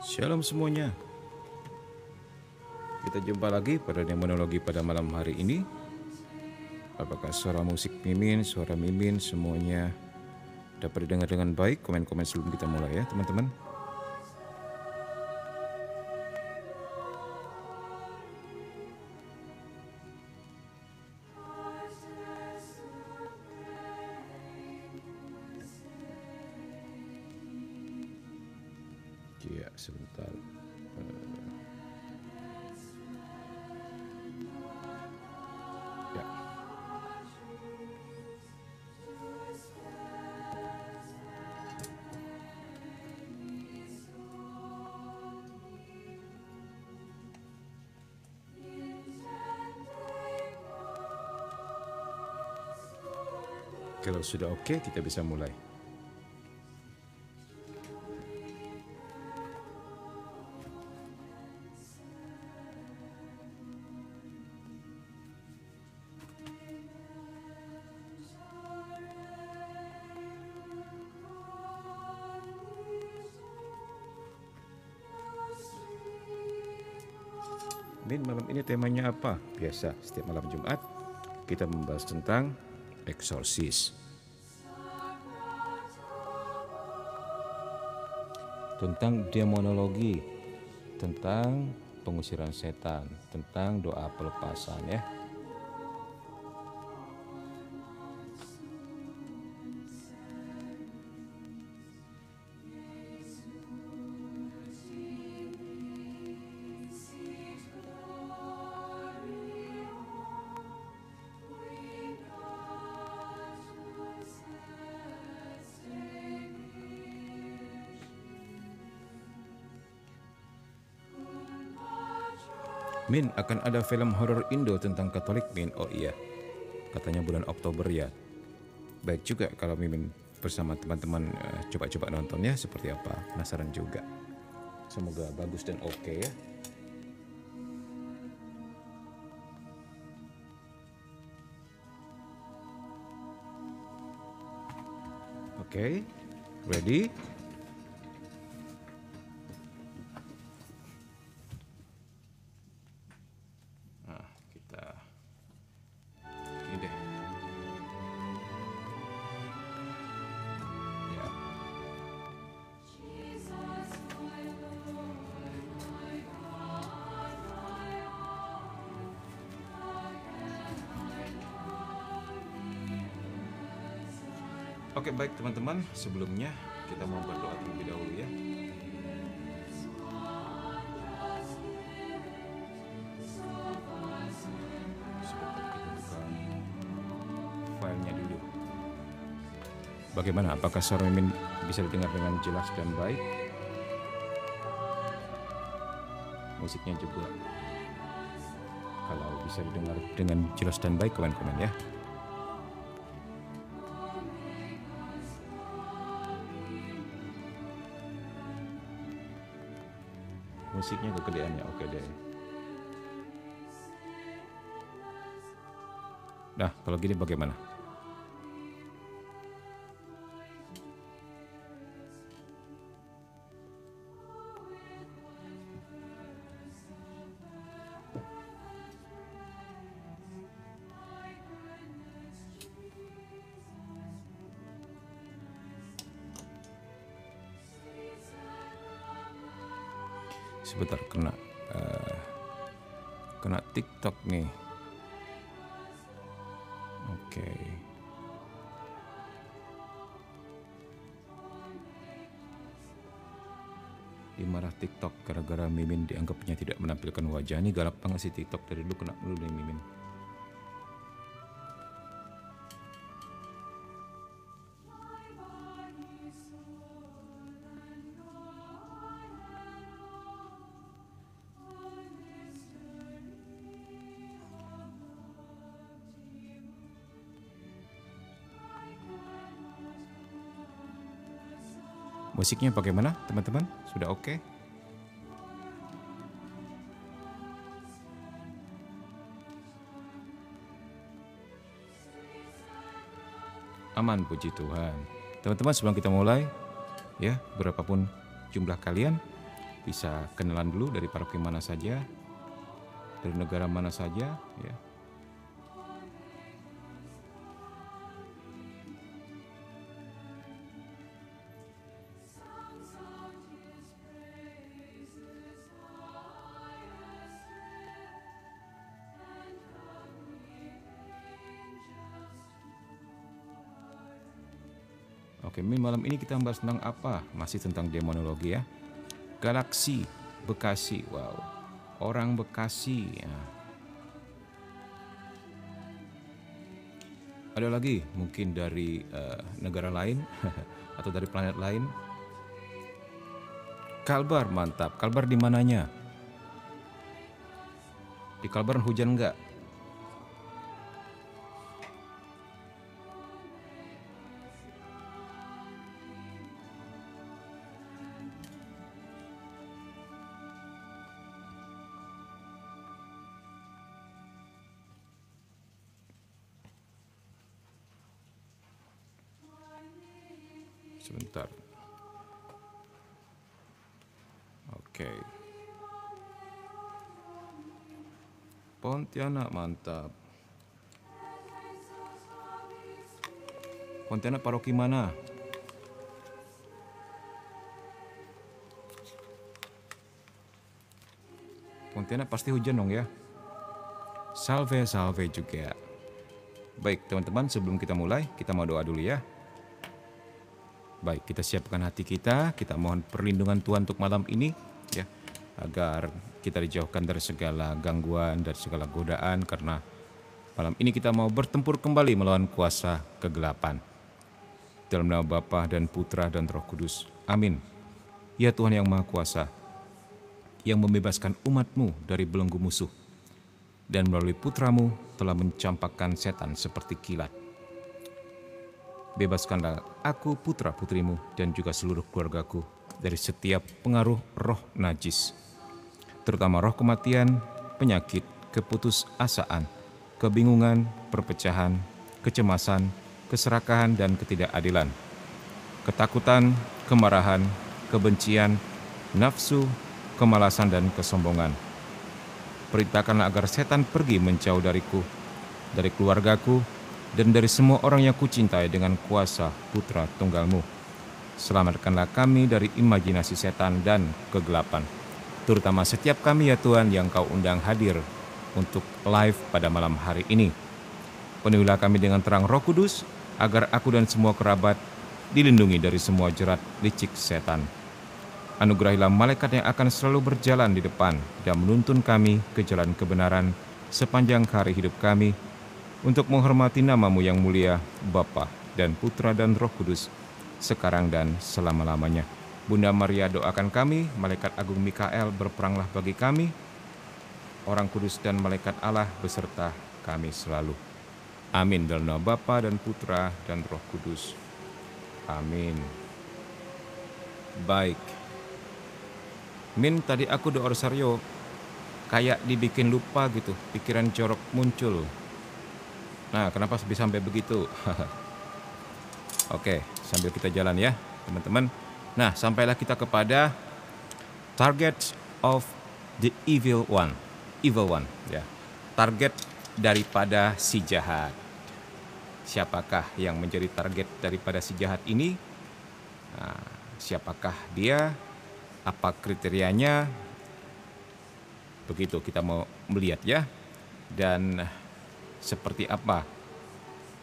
Shalom semuanya. Kita jumpa lagi pada demonologi pada malam hari ini. Apakah suara musik Mimin, suara Mimin semuanya dapat didengar dengan baik? Komen-komen sebelum kita mulai ya teman-teman. Ya, sebentar. Ya. Kalau sudah oke, kita bisa mulai. Min, malam ini temanya apa? Biasa, setiap malam Jumat kita membahas tentang eksorsis. Tentang demonologi, tentang pengusiran setan, tentang doa pelepasan ya. Min, akan ada film horor Indo tentang Katolik, Min. Oh iya, katanya bulan Oktober ya. Baik juga kalau Mimin bersama teman-teman coba-coba nontonnya seperti apa. Penasaran juga. Semoga bagus dan oke ya. Oke, ready? Oke, baik teman-teman, sebelumnya kita mau berdoa terlebih dahulu ya. Sebentar kita buka filenya dulu. Bagaimana? Apakah suara Mimin bisa didengar dengan jelas dan baik? Musiknya juga. Kalau bisa didengar dengan jelas dan baik, komen-komen ya. Musiknya kegedeannya oke deh. Nah, kalau gini bagaimana? Sebentar, kena TikTok nih. Oke. Dimarah TikTok gara-gara Mimin dianggapnya tidak menampilkan wajah. Ini galak banget sih TikTok, dari dulu kena dulu nih Mimin. Musiknya bagaimana teman-teman? Sudah oke? Aman, puji Tuhan. Teman-teman, sebelum kita mulai, ya, berapapun jumlah kalian, bisa kenalan dulu dari paroki mana saja, dari negara mana saja, ya. Oke, malam ini kita bahas tentang apa? Masih tentang demonologi ya. Galaksi Bekasi, wow. Orang Bekasi. Ya. Ada lagi mungkin dari negara lain atau dari planet lain. Kalbar, mantap. Kalbar di mananya? Di Kalbar hujan enggak? Sebentar. Oke. Pontianak, mantap. Pontianak paroki mana? Pontianak pasti hujan dong ya. Salve, salve juga. Baik teman-teman, sebelum kita mulai, kita mau doa dulu ya. Baik, kita siapkan hati kita mohon perlindungan Tuhan untuk malam ini ya, agar kita dijauhkan dari segala gangguan, dari segala godaan, karena malam ini kita mau bertempur kembali melawan kuasa kegelapan. Dalam nama Bapa dan Putra dan Roh Kudus. Amin. Ya Tuhan yang Maha Kuasa, yang membebaskan umat-Mu dari belenggu musuh, dan melalui Putra-Mu telah mencampakkan setan seperti kilat. Bebaskanlah aku, putra-putrimu, dan juga seluruh keluargaku dari setiap pengaruh roh najis, terutama roh kematian, penyakit, keputusasaan, kebingungan, perpecahan, kecemasan, keserakahan, dan ketidakadilan, ketakutan, kemarahan, kebencian, nafsu, kemalasan, dan kesombongan. Perintahkanlah agar setan pergi menjauh dariku, dari keluargaku, dan dari semua orang yang kucintai dengan kuasa Putra Tunggal-Mu. Selamatkanlah kami dari imajinasi setan dan kegelapan, terutama setiap kami ya Tuhan yang Kau undang hadir untuk live pada malam hari ini. Penuhilah kami dengan terang Roh Kudus, agar aku dan semua kerabat dilindungi dari semua jerat licik setan. Anugerahilah malaikat yang akan selalu berjalan di depan dan menuntun kami ke jalan kebenaran sepanjang hari hidup kami, untuk menghormati nama-Mu yang mulia, Bapa dan Putra dan Roh Kudus, sekarang dan selama-lamanya. Bunda Maria doakan kami, malaikat agung Mikael berperanglah bagi kami, orang kudus dan malaikat Allah beserta kami selalu. Amin. Dalam nama Bapa dan Putra dan Roh Kudus. Amin. Baik. Min, tadi aku doa rosario, kayak dibikin lupa gitu, pikiran jorok muncul. Nah, kenapa bisa sampai begitu? Oke, sambil kita jalan ya, teman-teman. Nah, sampailah kita kepada target of the evil one. Evil one, ya. Target daripada si jahat. Siapakah yang menjadi target daripada si jahat ini? Nah, siapakah dia? Apa kriterianya? Begitu kita mau melihat ya. Dan seperti apa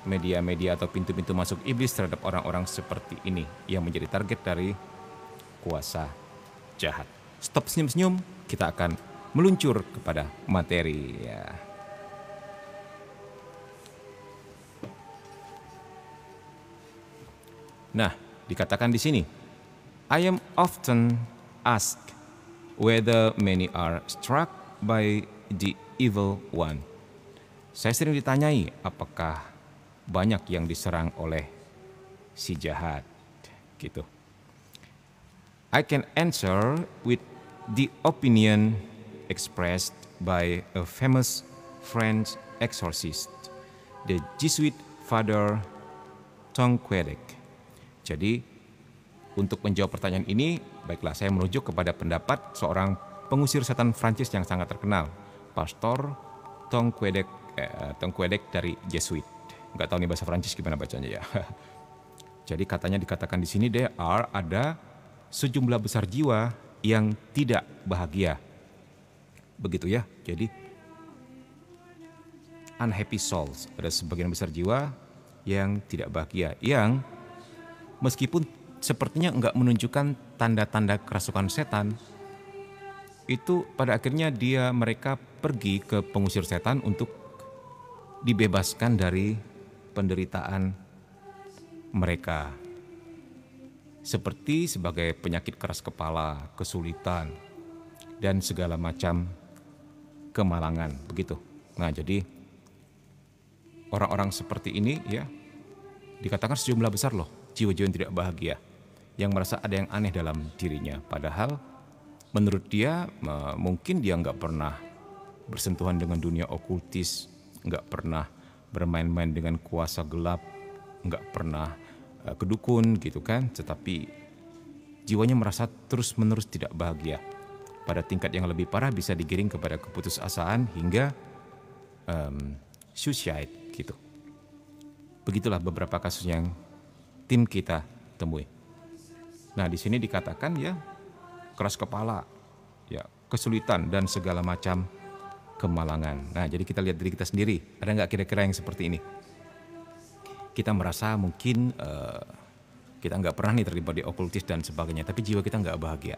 media-media atau pintu-pintu masuk iblis terhadap orang-orang seperti ini yang menjadi target dari kuasa jahat. Stop senyum-senyum, kita akan meluncur kepada materi ya. Nah, dikatakan di sini, I am often asked whether many are struck by the evil one. Saya sering ditanyai apakah banyak yang diserang oleh si jahat gitu. I can answer with the opinion expressed by a famous French exorcist, the Jesuit Father Tonquédec. Jadi Untuk menjawab pertanyaan ini, baiklah saya merujuk kepada pendapat seorang pengusir setan Prancis yang sangat terkenal, Pastor Tongquedec dari Jesuit. Nggak tahu nih bahasa Prancis gimana bacanya ya. Jadi katanya dikatakan di sini ada sejumlah besar jiwa yang tidak bahagia. Begitu ya. Jadi unhappy souls, ada sebagian besar jiwa yang tidak bahagia, yang meskipun sepertinya enggak menunjukkan tanda-tanda kerasukan setan, itu pada akhirnya mereka pergi ke pengusir setan untuk dibebaskan dari penderitaan mereka. Seperti sebagai penyakit keras kepala, kesulitan, dan segala macam kemalangan, begitu. Nah, jadi orang-orang seperti ini ya dikatakan sejumlah besar loh jiwa-jiwa yang tidak bahagia, yang merasa ada yang aneh dalam dirinya. Padahal menurut dia mungkin dia nggak pernah bersentuhan dengan dunia okultis, nggak pernah bermain-main dengan kuasa gelap, nggak pernah ke dukun gitu kan. Tetapi jiwanya merasa terus-menerus tidak bahagia. Pada tingkat yang lebih parah bisa digiring kepada keputusasaan hingga suicide gitu. Begitulah beberapa kasus yang tim kita temui. Nah, di sini dikatakan ya keras kepala, ya kesulitan dan segala macam kemalangan. Nah, jadi kita lihat diri kita sendiri. Ada nggak kira-kira yang seperti ini? Kita merasa mungkin kita nggak pernah nih terlibat di okultis dan sebagainya, tapi jiwa kita nggak bahagia.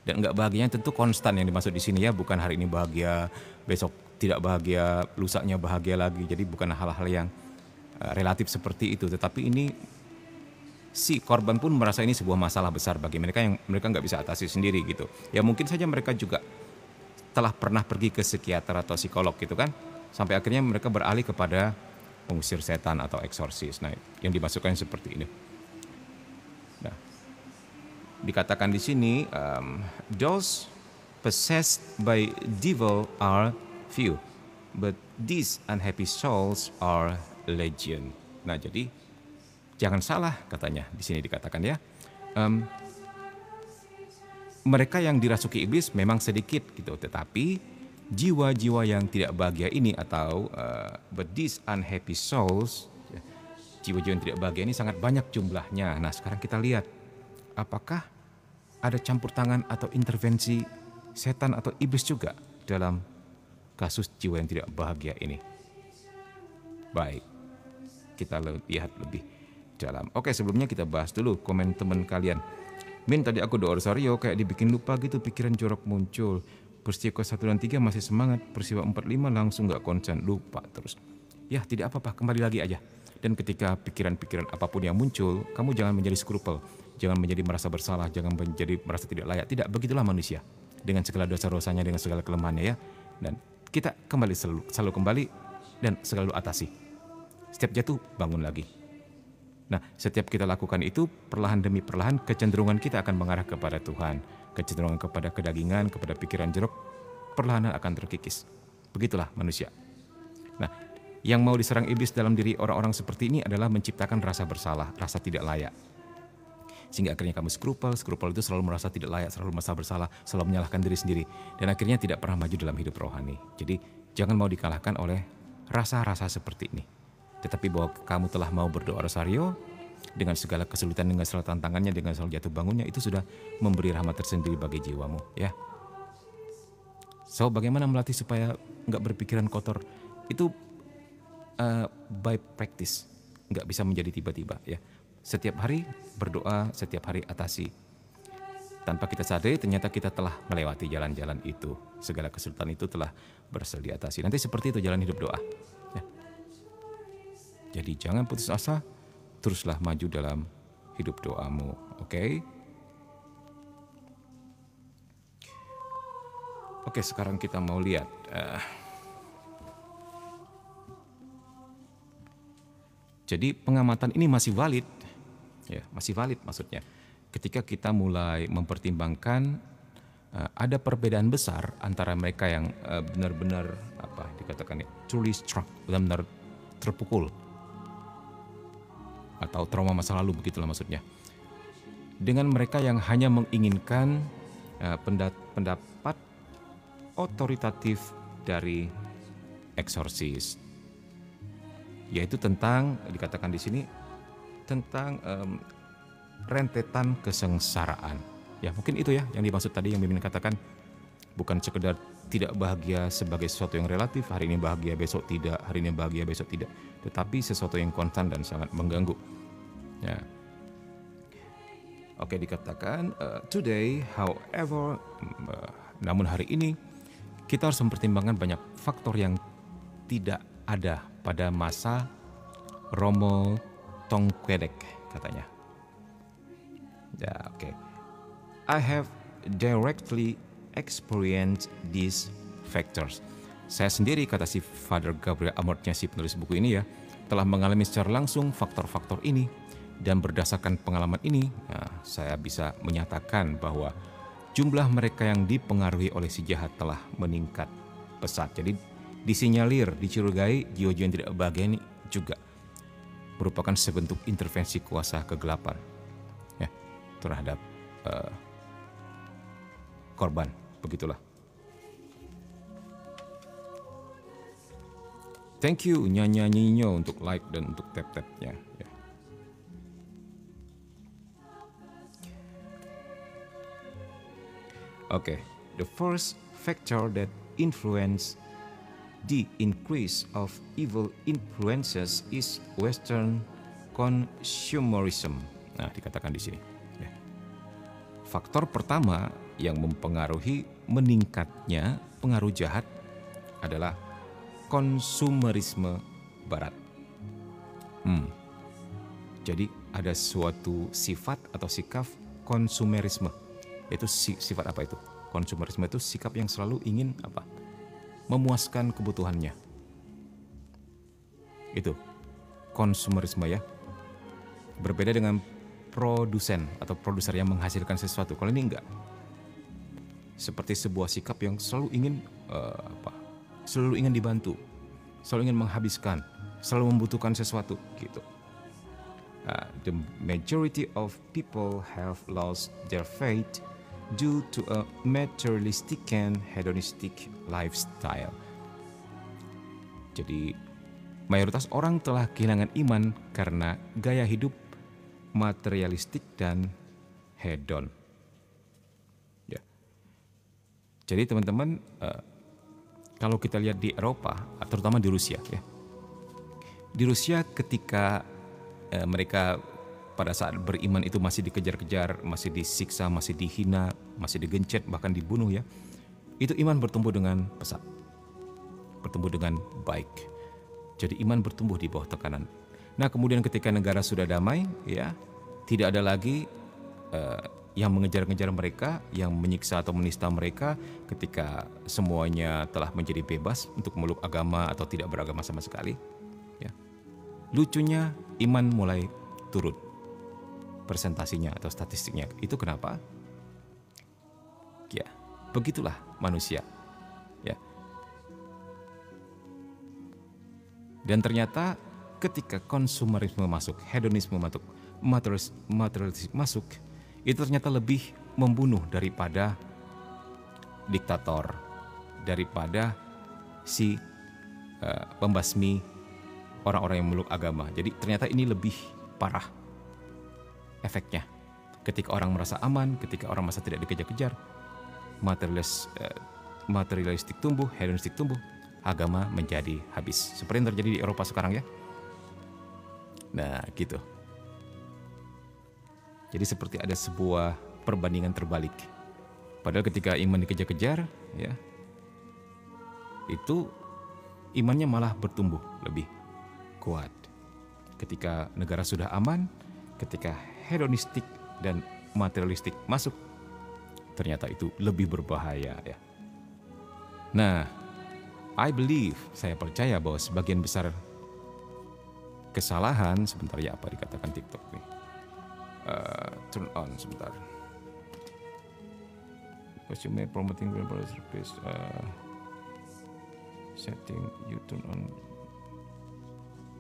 Dan nggak bahagianya tentu konstan yang dimaksud di sini ya, bukan hari ini bahagia, besok tidak bahagia, lusanya bahagia lagi. Jadi bukan hal-hal yang relatif seperti itu, tetapi ini si korban pun merasa ini sebuah masalah besar bagi mereka yang mereka nggak bisa atasi sendiri gitu. Ya mungkin saja mereka juga telah pernah pergi ke psikiater atau psikolog gitu kan, sampai akhirnya mereka beralih kepada pengusir setan atau eksorsis. Nah, yang dimasukkan seperti ini. Nah, dikatakan di sini, those possessed by devil are few, but these unhappy souls are legion. Nah, jadi jangan salah katanya di sini dikatakan ya. Mereka yang dirasuki iblis memang sedikit gitu, tetapi jiwa-jiwa yang tidak bahagia ini atau but these unhappy souls, jiwa-jiwa yang tidak bahagia ini sangat banyak jumlahnya. Nah, sekarang kita lihat apakah ada campur tangan atau intervensi setan atau iblis juga dalam kasus jiwa yang tidak bahagia ini. Baik, kita lihat lebih dalam. Oke, sebelumnya kita bahas dulu komen teman kalian. Min, tadi aku doa rosario kayak dibikin lupa gitu, pikiran jorok muncul. Peristiwa 1 dan 3 masih semangat, peristiwa 4, 5 langsung gak konsen, lupa terus. Ya tidak apa-apa, kembali lagi aja. Dan ketika pikiran-pikiran apapun yang muncul, kamu jangan menjadi skrupel, jangan menjadi merasa bersalah, jangan menjadi merasa tidak layak. Tidak, begitulah manusia. Dengan segala dosa-dosanya, dengan segala kelemahannya ya. Dan kita kembali selalu kembali dan selalu atasi. Setiap jatuh, bangun lagi. Nah, setiap kita lakukan itu, perlahan demi perlahan kecenderungan kita akan mengarah kepada Tuhan. Kecenderungan kepada kedagingan, kepada pikiran jeruk, perlahan akan terkikis. Begitulah manusia. Nah, yang mau diserang iblis dalam diri orang-orang seperti ini adalah menciptakan rasa bersalah, rasa tidak layak. Sehingga akhirnya kamu skrupel itu selalu merasa tidak layak, selalu merasa bersalah, selalu menyalahkan diri sendiri. Dan akhirnya tidak pernah maju dalam hidup rohani. Jadi, jangan mau dikalahkan oleh rasa-rasa seperti ini. Tetapi bahwa kamu telah mau berdoa rosario dengan segala kesulitan, dengan segala tantangannya, dengan segala jatuh bangunnya, itu sudah memberi rahmat tersendiri bagi jiwamu ya. So, bagaimana melatih supaya nggak berpikiran kotor? Itu by practice, nggak bisa menjadi tiba-tiba ya. Setiap hari berdoa, setiap hari atasi. Tanpa kita sadari ternyata kita telah melewati jalan-jalan itu. Segala kesulitan itu telah berhasil diatasi. Nanti seperti itu jalan hidup doa ya. Jadi jangan putus asa, teruslah maju dalam hidup doamu, oke? Oke, sekarang kita mau lihat. Jadi pengamatan ini masih valid, ya masih valid maksudnya. Ketika kita mulai mempertimbangkan ada perbedaan besar antara mereka yang benar-benar dikatakan truly struck, benar-benar terpukul, atau trauma masa lalu, begitulah maksudnya. dengan mereka yang hanya menginginkan pendapat otoritatif dari eksorsis, yaitu tentang, dikatakan di sini, tentang rentetan kesengsaraan. Ya mungkin itu ya yang dimaksud tadi yang Mimin katakan, bukan sekedar tidak bahagia sebagai sesuatu yang relatif, hari ini bahagia besok tidak, hari ini bahagia besok tidak, tetapi sesuatu yang konstan dan sangat mengganggu. Ya. Oke, dikatakan today, however, namun hari ini kita harus mempertimbangkan banyak faktor yang tidak ada pada masa Romo Tongquedec, katanya. Ya, oke. I have directly experienced these factors. Saya sendiri, kata si Father Gabriel Amorthnya, si penulis buku ini ya, telah mengalami secara langsung faktor-faktor ini, dan berdasarkan pengalaman ini, saya bisa menyatakan bahwa jumlah mereka yang dipengaruhi oleh si jahat telah meningkat pesat. Jadi disinyalir, dicurigai jiwa-jiwa yang tidak bahagia ini juga merupakan sebentuk intervensi kuasa kegelapan ya, terhadap korban. Begitulah. Thank you nyanyi-nyanyinya untuk like dan untuk tap-tapnya ya. Okay, the first factor that influence the increase of evil influences is Western consumerism. Nah, dikatakan di sini. Ya. Faktor pertama yang mempengaruhi meningkatnya pengaruh jahat adalah konsumerisme Barat. Jadi ada suatu sifat atau sikap konsumerisme. Itu sifat apa itu? Konsumerisme itu sikap yang selalu ingin apa? Memuaskan kebutuhannya. Itu konsumerisme ya. Berbeda dengan produsen atau produser yang menghasilkan sesuatu. Kalau ini enggak. Seperti sebuah sikap yang selalu ingin selalu ingin dibantu, selalu ingin menghabiskan, selalu membutuhkan sesuatu gitu. The majority of people have lost their faith due to a materialistic and hedonistic lifestyle. Jadi mayoritas orang telah kehilangan iman karena gaya hidup materialistik dan hedon. Ya. Jadi teman-teman, kalau kita lihat di Eropa, terutama di Rusia ya. Di Rusia ketika mereka pada saat beriman itu masih dikejar-kejar, masih disiksa, masih dihina, masih digencet, bahkan dibunuh ya. Itu iman bertumbuh dengan pesat. Bertumbuh dengan baik. Jadi iman bertumbuh di bawah tekanan. Nah, kemudian ketika negara sudah damai ya, tidak ada lagi yang mengejar-ngejar mereka, yang menyiksa atau menista mereka, ketika semuanya telah menjadi bebas untuk memeluk agama atau tidak beragama sama sekali. Ya. Lucunya iman mulai turun persentasinya atau statistiknya. Itu kenapa? Ya, begitulah manusia. Ya. Dan ternyata ketika konsumerisme masuk, hedonisme masuk, materialistik masuk, itu ternyata lebih membunuh daripada diktator, daripada si pembasmi orang-orang yang memeluk agama. Jadi ternyata ini lebih parah efeknya. Ketika orang merasa aman, ketika orang merasa tidak dikejar-kejar, materialistik tumbuh, hedonistik tumbuh, agama menjadi habis. Seperti yang terjadi di Eropa sekarang ya. Nah, gitu. Jadi seperti ada sebuah perbandingan terbalik. Padahal ketika iman dikejar-kejar, ya, itu imannya malah bertumbuh lebih kuat. Ketika negara sudah aman, ketika hedonistik dan materialistik masuk, ternyata itu lebih berbahaya ya. Nah, saya percaya bahwa sebagian besar kesalahan, sebentar ya, apa dikatakan TikTok nih? Turn on sebentar. Consumer promoting service, setting you turn on.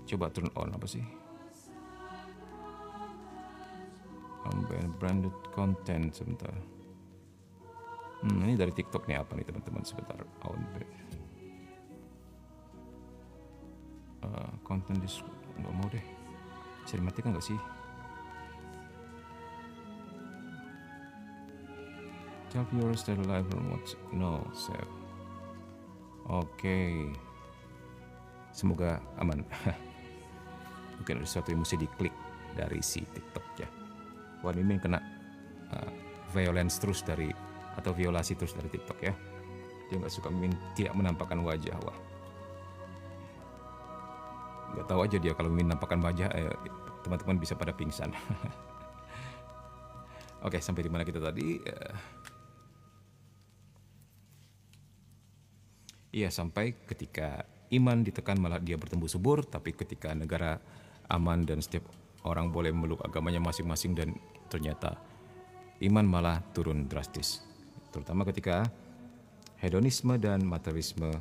Coba turn on apa sih? branded content sebentar. Ini dari TikTok nih apa nih teman-teman sebentar. Konten nggak mau deh. Bisa dimatikan nggak sih? Tell viewers that live remote. No, save. Oke. Semoga aman. Mungkin ada sesuatu yang mesti diklik dari si TikTok ya. Wah, Mimin kena violence terus atau violasi terus dari TikTok ya. Dia nggak suka Mimin tidak menampakkan wajah. Wah, nggak tahu aja dia kalau Mimin nampakkan wajah, teman-teman bisa pada pingsan. Oke, sampai di mana kita tadi? Iya, sampai ketika iman ditekan malah dia bertumbuh subur, tapi ketika negara aman dan setiap orang boleh memeluk agamanya masing-masing dan ternyata iman malah turun drastis. Terutama ketika hedonisme dan materialisme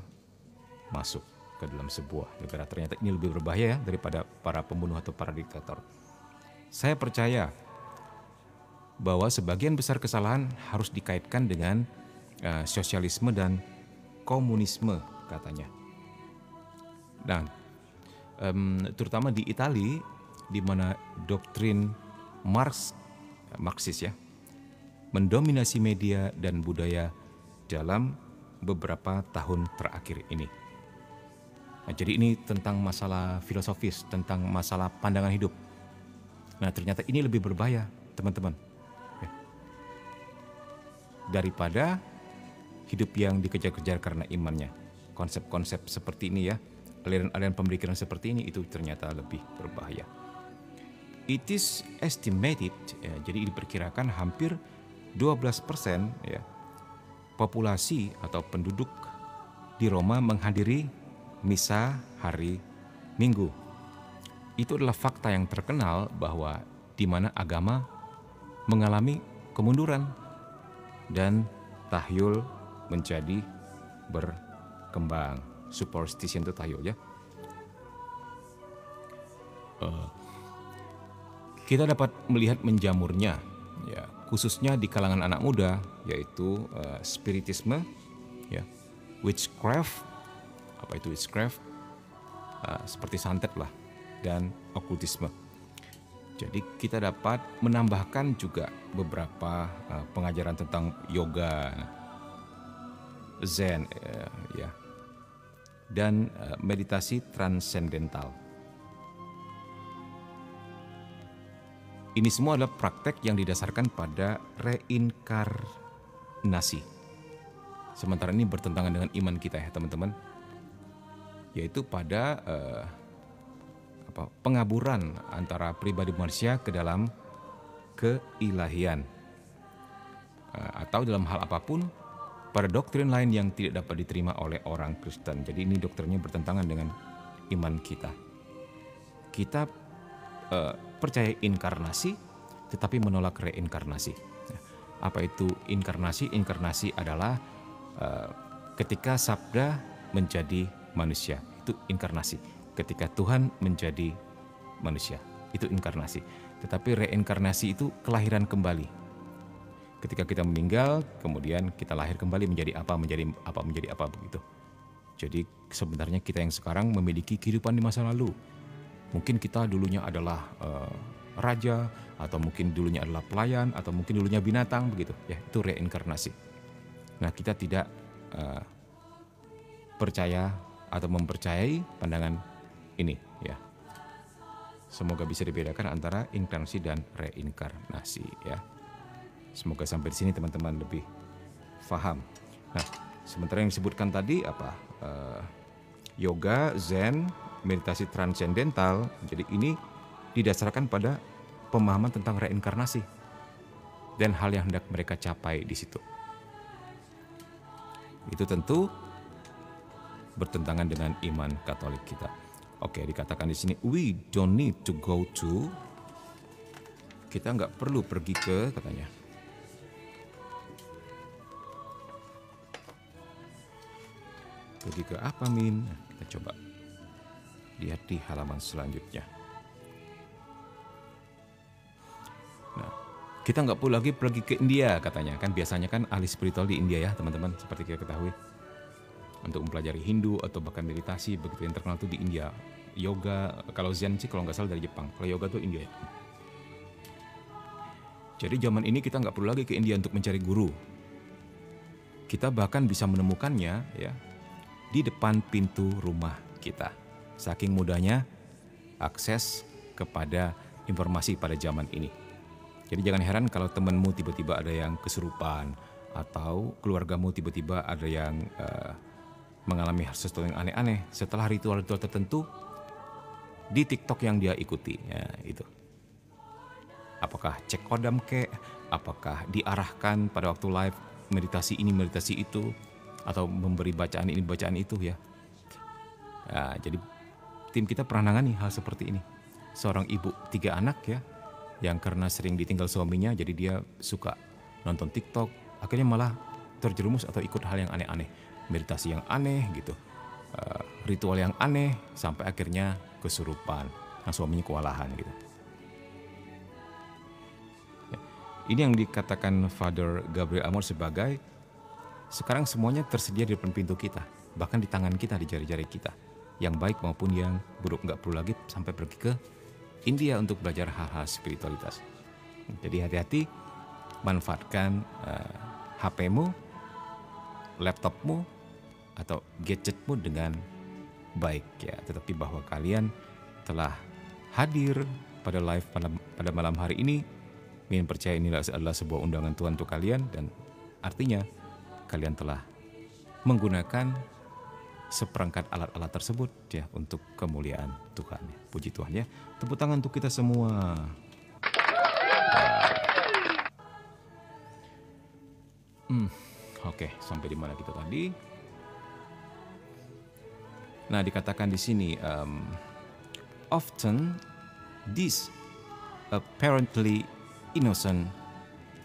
masuk ke dalam sebuah negara. Ternyata ini lebih berbahaya ya daripada para pembunuh atau para diktator. Saya percaya bahwa sebagian besar kesalahan harus dikaitkan dengan sosialisme dan komunisme katanya. Dan terutama di Italia, di mana doktrin Marxis ya mendominasi media dan budaya dalam beberapa tahun terakhir ini. Nah, jadi ini tentang masalah filosofis, tentang masalah pandangan hidup. Nah, ternyata ini lebih berbahaya, teman-teman. Daripada hidup yang dikejar-kejar karena imannya. Konsep-konsep seperti ini ya, aliran-aliran pemikiran seperti ini itu ternyata lebih berbahaya. It is estimated, ya, jadi diperkirakan hampir 12% ya, populasi atau penduduk di Roma menghadiri misa hari Minggu. Itu adalah fakta yang terkenal bahwa di mana agama mengalami kemunduran dan tahyul menjadi berkembang. Superstition itu tahyul ya. Kita dapat melihat menjamurnya ya, khususnya di kalangan anak muda, yaitu spiritisme ya, witchcraft. Apa itu witchcraft? Seperti santet lah, dan okultisme. Jadi kita dapat menambahkan juga beberapa pengajaran tentang yoga, Zen ya, dan meditasi transendental. Ini semua adalah praktek yang didasarkan pada reinkarnasi. Sementara ini bertentangan dengan iman kita ya teman-teman, yaitu pada pengaburan antara pribadi manusia ke dalam keilahian, atau dalam hal apapun pada doktrin lain yang tidak dapat diterima oleh orang Kristen. Jadi ini doktrinnya bertentangan dengan iman kita. Kita percaya inkarnasi tetapi menolak reinkarnasi. Apa itu inkarnasi? Inkarnasi adalah ketika sabda menjadi manusia, itu inkarnasi. Ketika Tuhan menjadi manusia, itu inkarnasi. Tetapi reinkarnasi itu kelahiran kembali. Ketika kita meninggal, kemudian kita lahir kembali menjadi apa begitu. Jadi sebenarnya kita yang sekarang memiliki kehidupan di masa lalu. Mungkin kita dulunya adalah raja, atau mungkin dulunya adalah pelayan, atau mungkin dulunya binatang begitu. Ya, itu reinkarnasi. Nah, kita tidak percaya atau mempercayai pandangan ini ya. Semoga bisa dibedakan antara inkarnasi dan reinkarnasi ya. Semoga sampai di sini teman-teman lebih paham. Nah, sementara yang disebutkan tadi apa? Yoga, Zen, meditasi transendental. Jadi ini didasarkan pada pemahaman tentang reinkarnasi dan hal yang hendak mereka capai di situ. Itu tentu bertentangan dengan iman Katolik kita. Oke, dikatakan di sini we don't need to go to. Kita nggak perlu pergi ke, katanya. Pergi ke apa, Min? Nah, kita coba lihat di halaman selanjutnya. Nah, Kita nggak perlu lagi pergi ke India katanya. Kan biasanya kan ahli spiritual di India ya teman-teman, seperti kita ketahui. Untuk mempelajari Hindu atau bahkan meditasi, begitu yang terkenal itu di India. Yoga, kalau Zen sih kalau nggak salah dari Jepang. Kalau yoga tuh India. Jadi zaman ini kita nggak perlu lagi ke India untuk mencari guru. Kita bahkan bisa menemukannya ya di depan pintu rumah kita. Saking mudahnya akses kepada informasi pada zaman ini. Jadi jangan heran kalau temanmu tiba-tiba ada yang kesurupan atau keluargamu tiba-tiba ada yang mengalami sesuatu yang aneh-aneh setelah ritual-ritual tertentu di TikTok yang dia ikuti. Ya, itu. Apakah cek kodam kek, apakah diarahkan pada waktu live meditasi ini, meditasi itu, atau memberi bacaan ini, bacaan itu ya. Nah, jadi tim kita pernah nangani hal seperti ini. Seorang ibu 3 anak ya, yang karena sering ditinggal suaminya jadi dia suka nonton TikTok, akhirnya malah terjerumus atau ikut hal yang aneh-aneh, meditasi yang aneh gitu, ritual yang aneh sampai akhirnya kesurupan, nah suaminya kewalahan gitu. Ya. Ini yang dikatakan Father Gabriel Amor sebagai sekarang semuanya tersedia di depan pintu kita, bahkan di tangan kita, di jari-jari kita, yang baik maupun yang buruk. Nggak perlu lagi sampai pergi ke India untuk belajar hal-hal spiritualitas. Jadi hati-hati, manfaatkan HP-mu, laptopmu, atau gadgetmu dengan baik ya. Tetapi bahwa kalian telah hadir pada live pada malam hari ini, ingin percaya ini adalah sebuah undangan Tuhan untuk kalian, dan artinya kalian telah menggunakan seperangkat alat-alat tersebut ya untuk kemuliaan Tuhan. Puji Tuhan ya. Tepuk tangan untuk kita semua. Oke, sampai di mana kita tadi? Nah, dikatakan di sini often these apparently innocent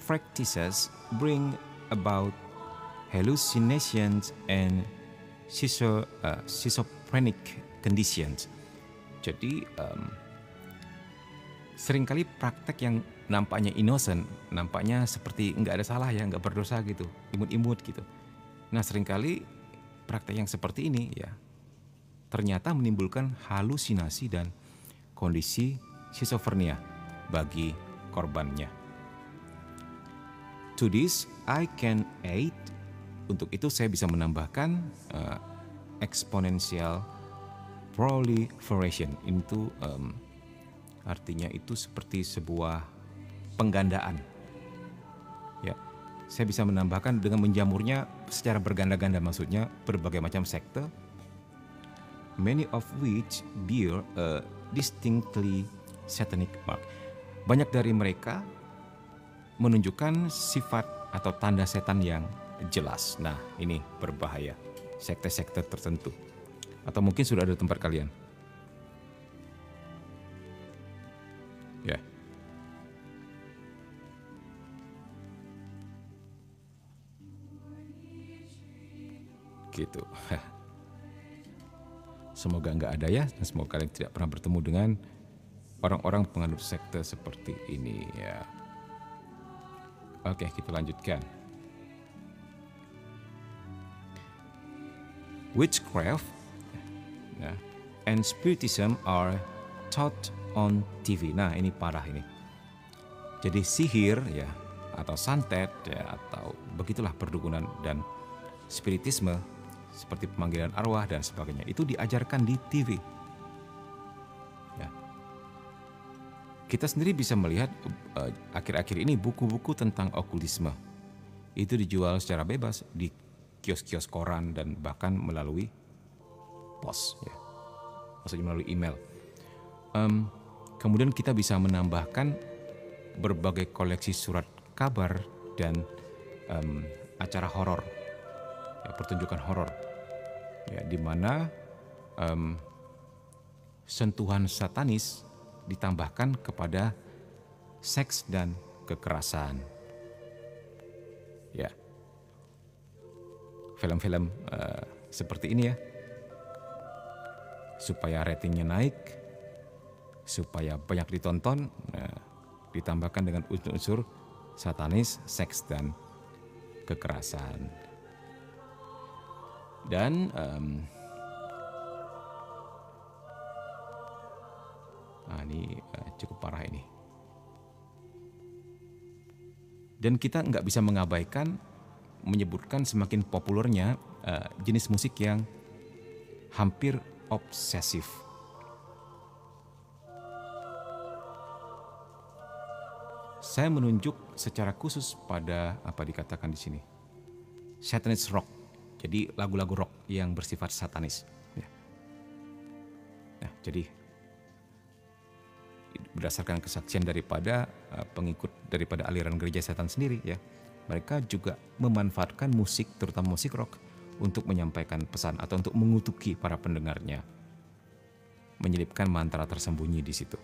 practices bring about hallucinations and schizophrenic conditions. Jadi seringkali praktek yang nampaknya innocent, nampaknya seperti nggak ada salah ya, nggak berdosa gitu, imut-imut gitu. Nah seringkali praktek yang seperti ini ya ternyata menimbulkan halusinasi dan kondisi schizophrenia bagi korbannya. To this I can aid. Untuk itu saya bisa menambahkan exponential proliferation. Itu artinya itu seperti sebuah penggandaan. Ya, saya bisa menambahkan dengan menjamurnya secara berganda-ganda, maksudnya berbagai macam sekte, many of which bear a distinctly satanic mark. Banyak dari mereka menunjukkan sifat atau tanda setan yang jelas. Nah, ini berbahaya. Sekte-sekte tertentu. Atau mungkin sudah ada tempat kalian. Ya. Gitu. Semoga nggak ada ya, dan semoga kalian tidak pernah bertemu dengan orang-orang penganut sekte seperti ini ya. Oke, kita lanjutkan. Witchcraft and Spiritism are taught on TV. Nah, ini parah ini. Jadi sihir ya, atau santet ya, atau begitulah perdukunan dan spiritisme seperti pemanggilan arwah dan sebagainya, itu diajarkan di TV. Ya. Kita sendiri bisa melihat akhir-akhir ini buku-buku tentang okultisme itu dijual secara bebas di kios-kios koran dan bahkan melalui pos, ya. Maksudnya melalui email. Kemudian kita bisa menambahkan berbagai koleksi surat kabar dan acara horor, ya, pertunjukan horor, ya, di mana sentuhan satanis ditambahkan kepada seks dan kekerasan. Ya. Film-film seperti ini ya, supaya ratingnya naik, supaya banyak ditonton, ditambahkan dengan unsur-unsur satanis, seks, dan kekerasan. Dan ini cukup parah ini. Dan kita nggak bisa mengabaikan menyebutkan semakin populernya jenis musik yang hampir obsesif. Saya menunjuk secara khusus pada apa dikatakan di sini, satanist rock. Jadi lagu-lagu rock yang bersifat satanis. Nah, jadi berdasarkan kesaksian daripada pengikut daripada aliran gereja setan sendiri ya, mereka juga memanfaatkan musik, terutama musik rock, untuk menyampaikan pesan atau untuk mengutuki para pendengarnya, menyelipkan mantra tersembunyi di situ.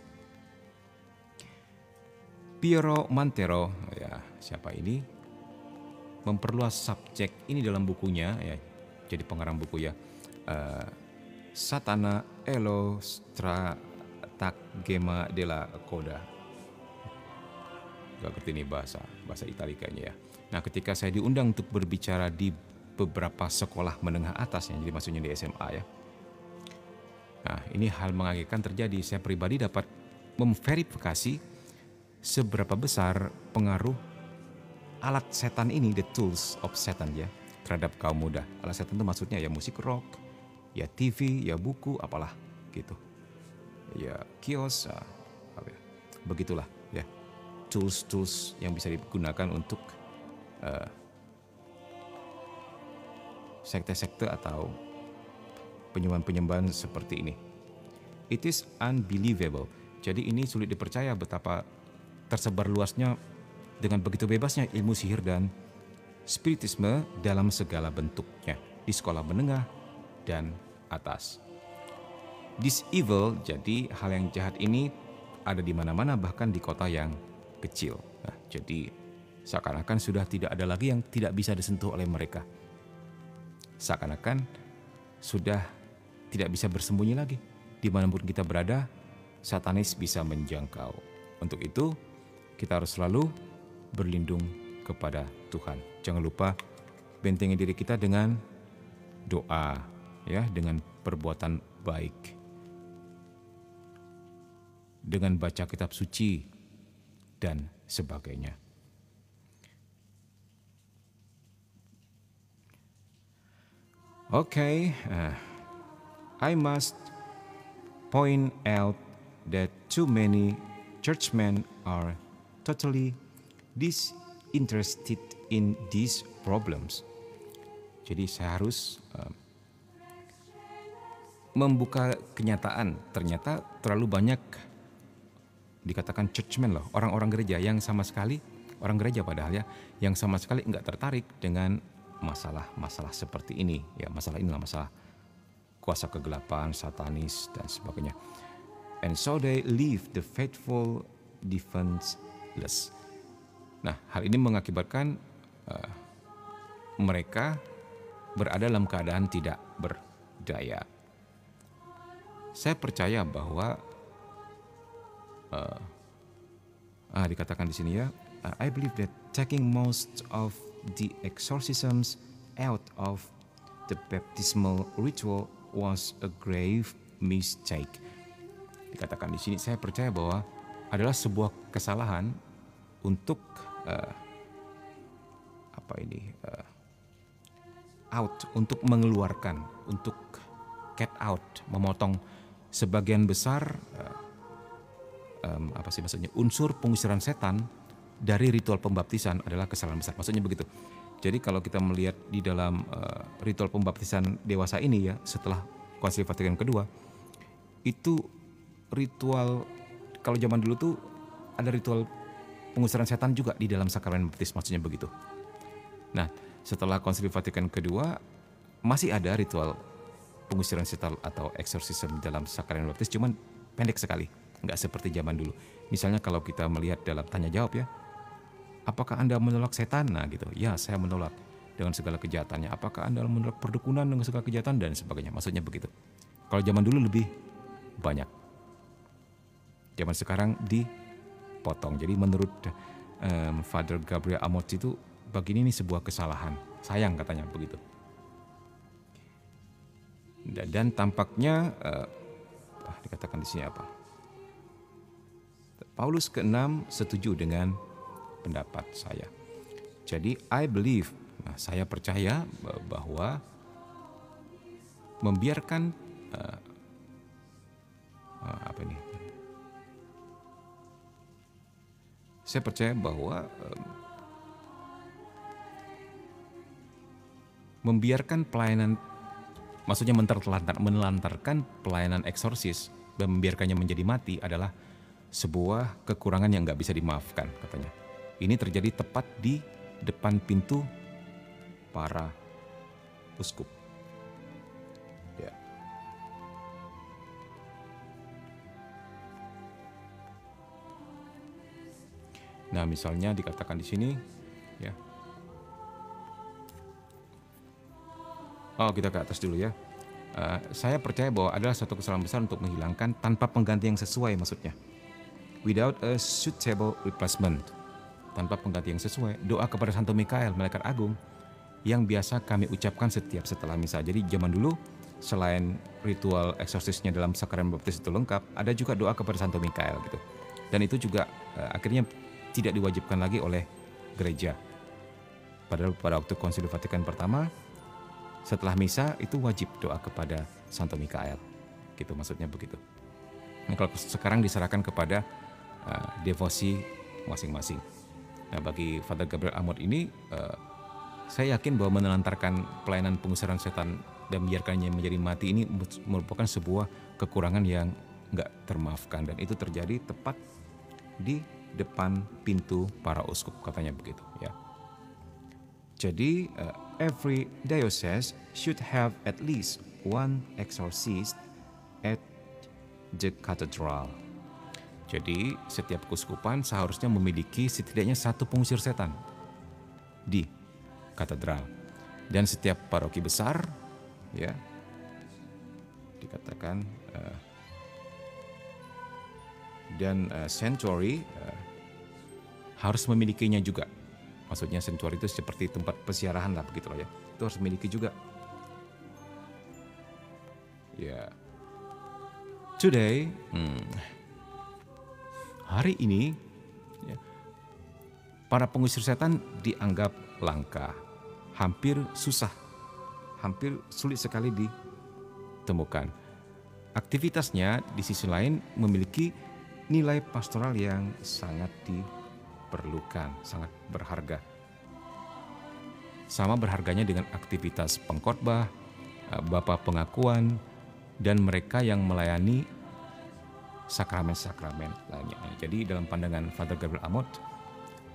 Piero Mantero, ya siapa ini, memperluas subjek ini dalam bukunya ya, jadi pengarang buku ya, Satana Elo Stratagema della Coda. Gak ngerti nih bahasa Italikanya ya. Nah, ketika saya diundang untuk berbicara di beberapa sekolah menengah atas, yang jadi maksudnya di SMA ya. Nah, ini hal mengagetkan terjadi. Saya pribadi dapat memverifikasi seberapa besar pengaruh alat setan ini, the tools of Satan ya, terhadap kaum muda. Alat setan itu maksudnya ya musik rock, ya TV, ya buku, apalah gitu. Ya kios, begitulah ya. Tools yang bisa digunakan untuk sekte-sekte atau penyembahan-penyembahan seperti ini. It is unbelievable. Jadi ini sulit dipercaya betapa tersebar luasnya dengan begitu bebasnya ilmu sihir dan spiritisme dalam segala bentuknya di sekolah menengah dan atas. This evil, jadi hal yang jahat ini ada di mana-mana, bahkan di kota yang kecil. Nah, jadi seakan-akan sudah tidak ada lagi yang tidak bisa disentuh oleh mereka. Seakan-akan sudah tidak bisa bersembunyi lagi. Dimanapun kita berada, satanis bisa menjangkau. Untuk itu, kita harus selalu berlindung kepada Tuhan. Jangan lupa bentengi diri kita dengan doa, ya, dengan perbuatan baik, dengan baca kitab suci dan sebagainya. Okay, I must point out that too many churchmen are totally disinterested in these problems. Jadi saya harus membuka kenyataan, ternyata terlalu banyak dikatakan churchmen loh, orang-orang gereja yang sama sekali, orang gereja padahal ya, yang sama sekali enggak tertarik dengan masalah-masalah seperti ini. Ya, masalah inilah masalah kuasa kegelapan, satanis dan sebagainya. And so they leave the faithful defenseless. Nah, hal ini mengakibatkan mereka berada dalam keadaan tidak berdaya. Saya percaya bahwa dikatakan di sini ya, I believe that taking most of the exorcisms out of the baptismal ritual was a grave mistake. Dikatakan di sini, saya percaya bahwa adalah sebuah kesalahan untuk untuk mengeluarkan, untuk get out, memotong sebagian besar unsur pengusiran setan dari ritual pembaptisan adalah kesalahan besar. Maksudnya begitu. Jadi kalau kita melihat di dalam ritual pembaptisan dewasa ini ya, setelah Konsili Vatikan kedua, itu ritual, kalau zaman dulu tuh ada ritual pengusiran setan juga di dalam sakramen baptis, maksudnya begitu. Nah, setelah Konsili Vatikan kedua masih ada ritual pengusiran setan atau eksorsisme dalam sakramen baptis, cuman pendek sekali, nggak seperti zaman dulu. Misalnya kalau kita melihat dalam tanya jawab ya, apakah Anda menolak setan? Nah gitu, ya saya menolak dengan segala kejahatannya. Apakah Anda menolak perdukunan dengan segala kejahatan dan sebagainya, maksudnya begitu. Kalau zaman dulu lebih banyak, zaman sekarang dipotong. Jadi menurut Father Gabriel Amorth itu begini, ini sebuah kesalahan. Sayang katanya begitu. Dan tampaknya dikatakan di sini apa? Paulus ke-6 setuju dengan pendapat saya. Jadi I believe, saya percaya bahwa membiarkan saya percaya bahwa membiarkan pelayanan, maksudnya menelantarkan pelayanan eksorsis dan membiarkannya menjadi mati adalah sebuah kekurangan yang nggak bisa dimaafkan katanya. Ini terjadi tepat di depan pintu para uskup. Ya. Nah, misalnya dikatakan di sini, ya. Kita ke atas dulu ya. Saya percaya bahwa adalah suatu kesalahan besar untuk menghilangkan tanpa pengganti yang sesuai, maksudnya. Without a suitable replacement. Tanpa pengganti yang sesuai. Doa kepada Santo Mikael, Malaikat Agung, yang biasa kami ucapkan setiap setelah misa. Jadi zaman dulu, selain ritual eksorsisnya dalam sakramen baptis itu lengkap, ada juga doa kepada Santo Mikael gitu. Dan itu juga akhirnya tidak diwajibkan lagi oleh gereja. Padahal pada waktu Konsili Vatikan pertama, setelah misa itu wajib doa kepada Santo Mikael. Gitu maksudnya begitu. Nah, kalau sekarang diserahkan kepada devosi masing-masing. Nah, bagi Father Gabriel Amorth ini, saya yakin bahwa menelantarkan pelayanan pengusiran setan dan membiarkannya menjadi mati ini merupakan sebuah kekurangan yang nggak termaafkan, dan itu terjadi tepat di depan pintu para uskup, katanya begitu ya. Jadi every diocese should have at least one exorcist at the cathedral. Jadi setiap keuskupan seharusnya memiliki setidaknya satu pengusir setan di katedral. Dan setiap paroki besar, ya, dikatakan dan sanctuary harus memilikinya juga. Maksudnya sanctuary itu seperti tempat peziarahan lah, begitu loh ya. Itu harus memiliki juga. Ya. Today, hari ini, ya, para pengusir setan dianggap langka, hampir susah, hampir sulit sekali ditemukan. Aktivitasnya di sisi lain memiliki nilai pastoral yang sangat diperlukan, sangat berharga. Sama berharganya dengan aktivitas pengkhotbah, bapak pengakuan, dan mereka yang melayani sakramen-sakramen lainnya. Jadi dalam pandangan Father Gabriel Amorth,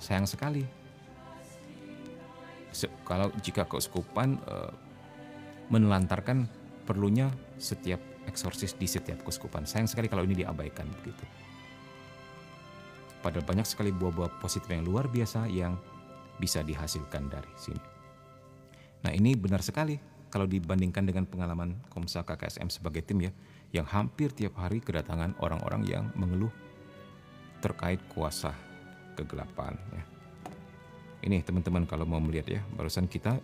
sayang sekali kalau jika keuskupan menelantarkan perlunya setiap eksorsis di setiap keuskupan. Sayang sekali kalau ini diabaikan begitu. Padahal banyak sekali buah-buah positif yang luar biasa yang bisa dihasilkan dari sini. Nah, ini benar sekali kalau dibandingkan dengan pengalaman Komsa KKSM sebagai tim ya, yang hampir tiap hari kedatangan orang-orang yang mengeluh terkait kuasa kegelapan ya. Ini teman-teman kalau mau melihat ya, barusan kita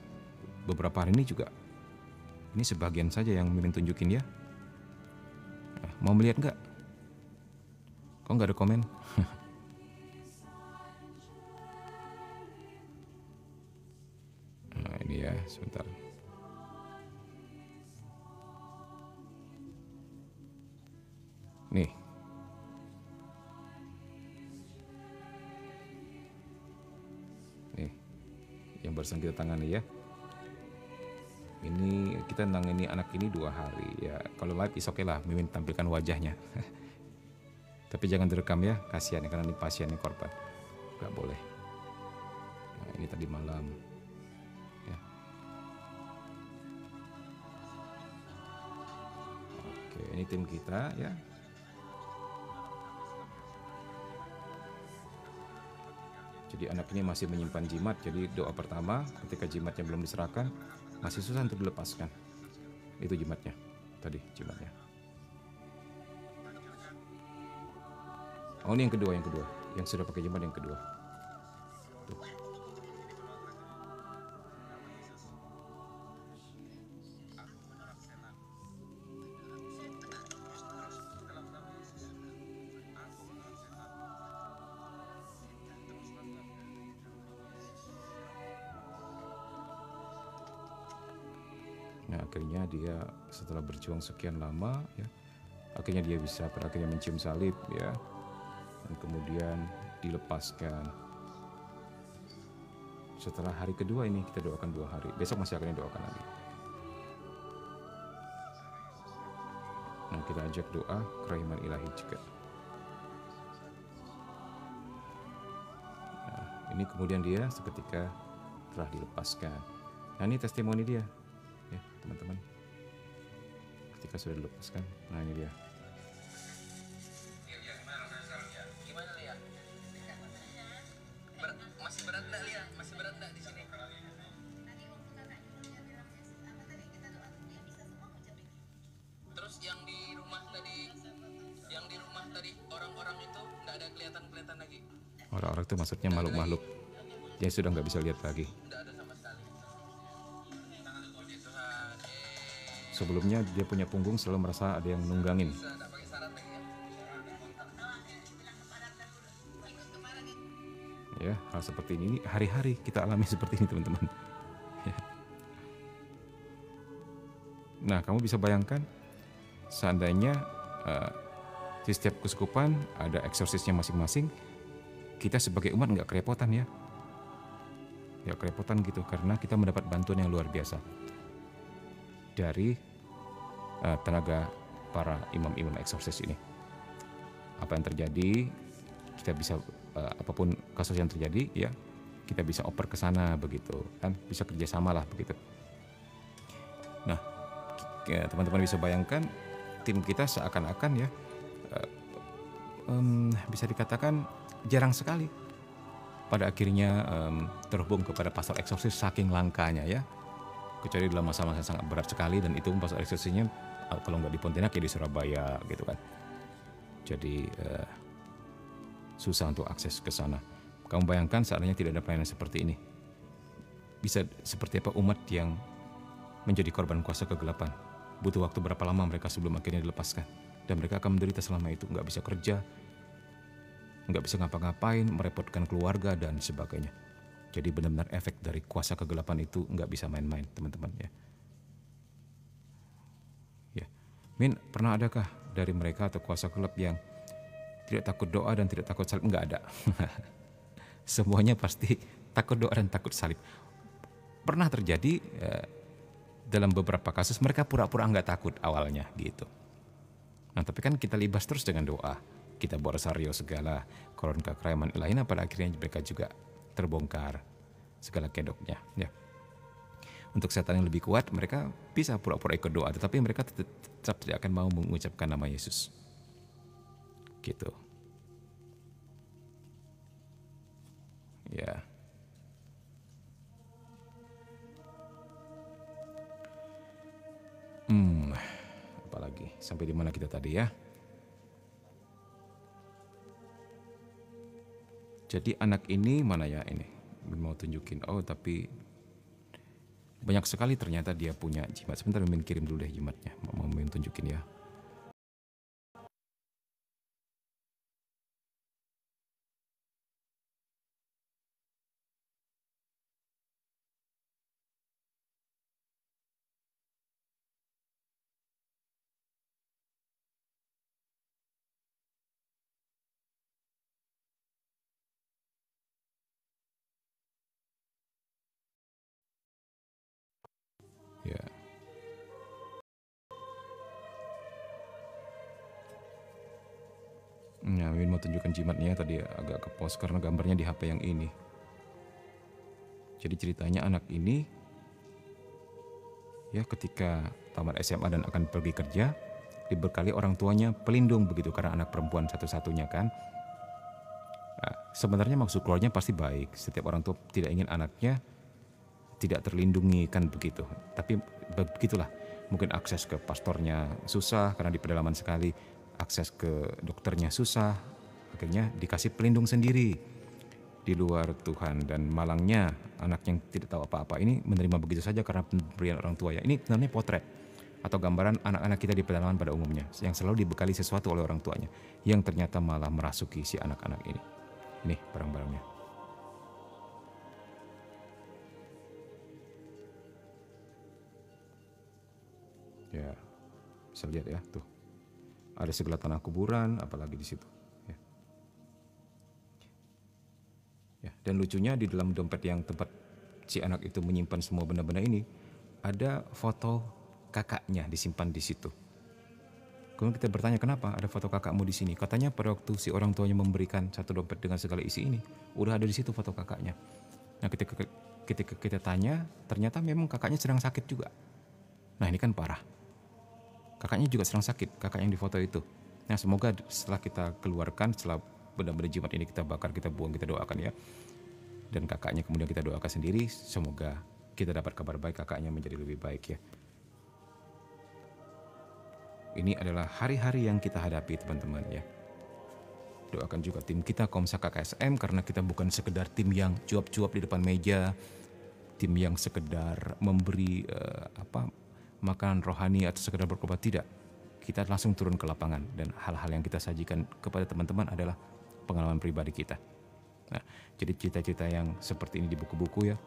beberapa hari ini juga, ini sebagian saja yang Mimin tunjukin ya. Nah, mau melihat nggak? Kok nggak ada komen? Nah ini ya, sebentar. Nih. Nih, yang barusan kita tangani ya. Ini kita nangani anak ini 2 hari ya. Kalau live is oke lah, Mimin tampilkan wajahnya. Tapi jangan direkam ya, kasihan karena ini pasien yang korban. Gak boleh. Nah, ini tadi malam. Ya. Oke, ini tim kita ya. Jadi anak ini masih menyimpan jimat. Jadi doa pertama ketika jimatnya belum diserahkan, masih susah untuk dilepaskan. Itu jimatnya. Tadi jimatnya. Oh ini yang kedua. Yang sudah pakai jimat yang kedua. gitu. Nah, akhirnya dia setelah berjuang sekian lama ya, akhirnya dia bisa pada akhirnya mencium salib ya, dan kemudian dilepaskan. Setelah hari kedua ini kita doakan 2 hari, besok masih akan doakan lagi. Nah, kita ajak doa kerahiman ilahi juga. Nah, ini kemudian dia seketika telah dilepaskan. Nah, ini testimoni dia ya teman-teman, ketika sudah dilepaskan. Nah, ini dia. Gimana Lia? Masih berat nggak Lia? Masih berat nggak di sini? Terus yang di rumah tadi orang-orang itu nggak ada kelihatan lagi? Orang-orang itu maksudnya makhluk-makhluk yang sudah nggak bisa lihat lagi. Nggak ada sama sekali. Sebelumnya dia punya punggung selalu merasa ada yang nunggangin. Nggak pakai syarat lagi ya? Ya, hal seperti ini hari-hari kita alami seperti ini teman-teman. Ya. Nah, kamu bisa bayangkan seandainya di setiap keuskupan ada eksorsisnya masing-masing, kita sebagai umat nggak kerepotan ya. Ya kerepotan gitu, karena kita mendapat bantuan yang luar biasa dari tenaga para imam-imam eksorsis ini. Apa yang terjadi, kita bisa apapun kasus yang terjadi ya, kita bisa oper ke sana begitu kan, bisa kerjasama lah begitu. Nah, teman-teman bisa bayangkan tim kita seakan-akan ya bisa dikatakan jarang sekali pada akhirnya terhubung kepada pastor eksorsis saking langkanya ya, kecuali dalam masa-masa sangat berat sekali, dan itu pastor eksorsisnya kalau nggak di Pontianak ya di Surabaya gitu kan. Jadi susah untuk akses ke sana. Kamu bayangkan seandainya tidak ada pelayanan seperti ini, bisa seperti apa umat yang menjadi korban kuasa kegelapan. Butuh waktu berapa lama mereka sebelum akhirnya dilepaskan, dan mereka akan menderita selama itu, nggak bisa kerja, nggak bisa ngapa-ngapain, merepotkan keluarga dan sebagainya. Jadi benar-benar efek dari kuasa kegelapan itu nggak bisa main-main teman-teman ya. Ya, Min, pernah adakah dari mereka atau kuasa gelap yang tidak takut doa dan tidak takut salib? Nggak ada. Semuanya pasti takut doa dan takut salib. Pernah terjadi dalam beberapa kasus mereka pura-pura nggak takut awalnya gitu. Nah, tapi kan kita libas terus dengan doa. Kita buat rosario segala, koron kekeraman lainnya, pada akhirnya mereka juga terbongkar segala kedoknya ya. Untuk setan yang lebih kuat, mereka bisa pura-pura ikut doa, tetapi mereka tetap tidak akan mau mengucapkan nama Yesus gitu ya. Apalagi sampai di mana kita tadi ya? Jadi anak ini mana ya ini? Mau tunjukin. Oh, tapi banyak sekali ternyata dia punya jimat. Sebentar, Mimin kirim dulu deh jimatnya. Mau Mimin tunjukin ya. Ya. Nah, Mimin mau tunjukkan jimatnya, tadi agak ke pause karena gambarnya di HP yang ini. Jadi ceritanya anak ini ya ketika tamat SMA dan akan pergi kerja, diberkali orang tuanya pelindung begitu karena anak perempuan satu-satunya kan. Nah, sebenarnya maksud keluarnya pasti baik. Setiap orang tua tidak ingin anaknya tidak terlindungi kan begitu. Tapi begitulah, mungkin akses ke pastornya susah karena di pedalaman sekali, akses ke dokternya susah, akhirnya dikasih pelindung sendiri. di luar Tuhan, dan malangnya anak yang tidak tahu apa-apa ini menerima begitu saja karena pemberian orang tua ya. Ini sebenarnya potret atau gambaran anak-anak kita di pedalaman pada umumnya yang selalu dibekali sesuatu oleh orang tuanya yang ternyata malah merasuki si anak-anak ini. Ini barang-barangnya. Ya, bisa lihat ya tuh. Ada segala tanah kuburan, apalagi di situ. Ya, dan lucunya di dalam dompet yang tempat si anak itu menyimpan semua benda-benda ini, ada foto kakaknya disimpan di situ. Kemudian kita bertanya, kenapa ada foto kakakmu di sini? Katanya pada waktu si orang tuanya memberikan satu dompet dengan segala isi ini, udah ada di situ foto kakaknya. Nah, ketika kita tanya, ternyata memang kakaknya sedang sakit juga. Nah, ini kan parah. Kakaknya juga sedang sakit, kakak yang di foto itu. Nah, semoga setelah kita keluarkan, setelah benda-benda jimat ini kita bakar, kita buang, kita doakan ya. Dan kakaknya kemudian kita doakan sendiri, semoga kita dapat kabar baik, kakaknya menjadi lebih baik ya. Ini adalah hari-hari yang kita hadapi teman-teman ya. Doakan juga tim kita Komsa KKSM, karena kita bukan sekedar tim yang cuap-cuap di depan meja, tim yang sekedar memberi makanan rohani atau sekedar berkorban, tidak. Kita langsung turun ke lapangan, dan hal-hal yang kita sajikan kepada teman-teman adalah pengalaman pribadi kita. Nah, jadi cerita-cerita yang seperti ini di buku-buku ya,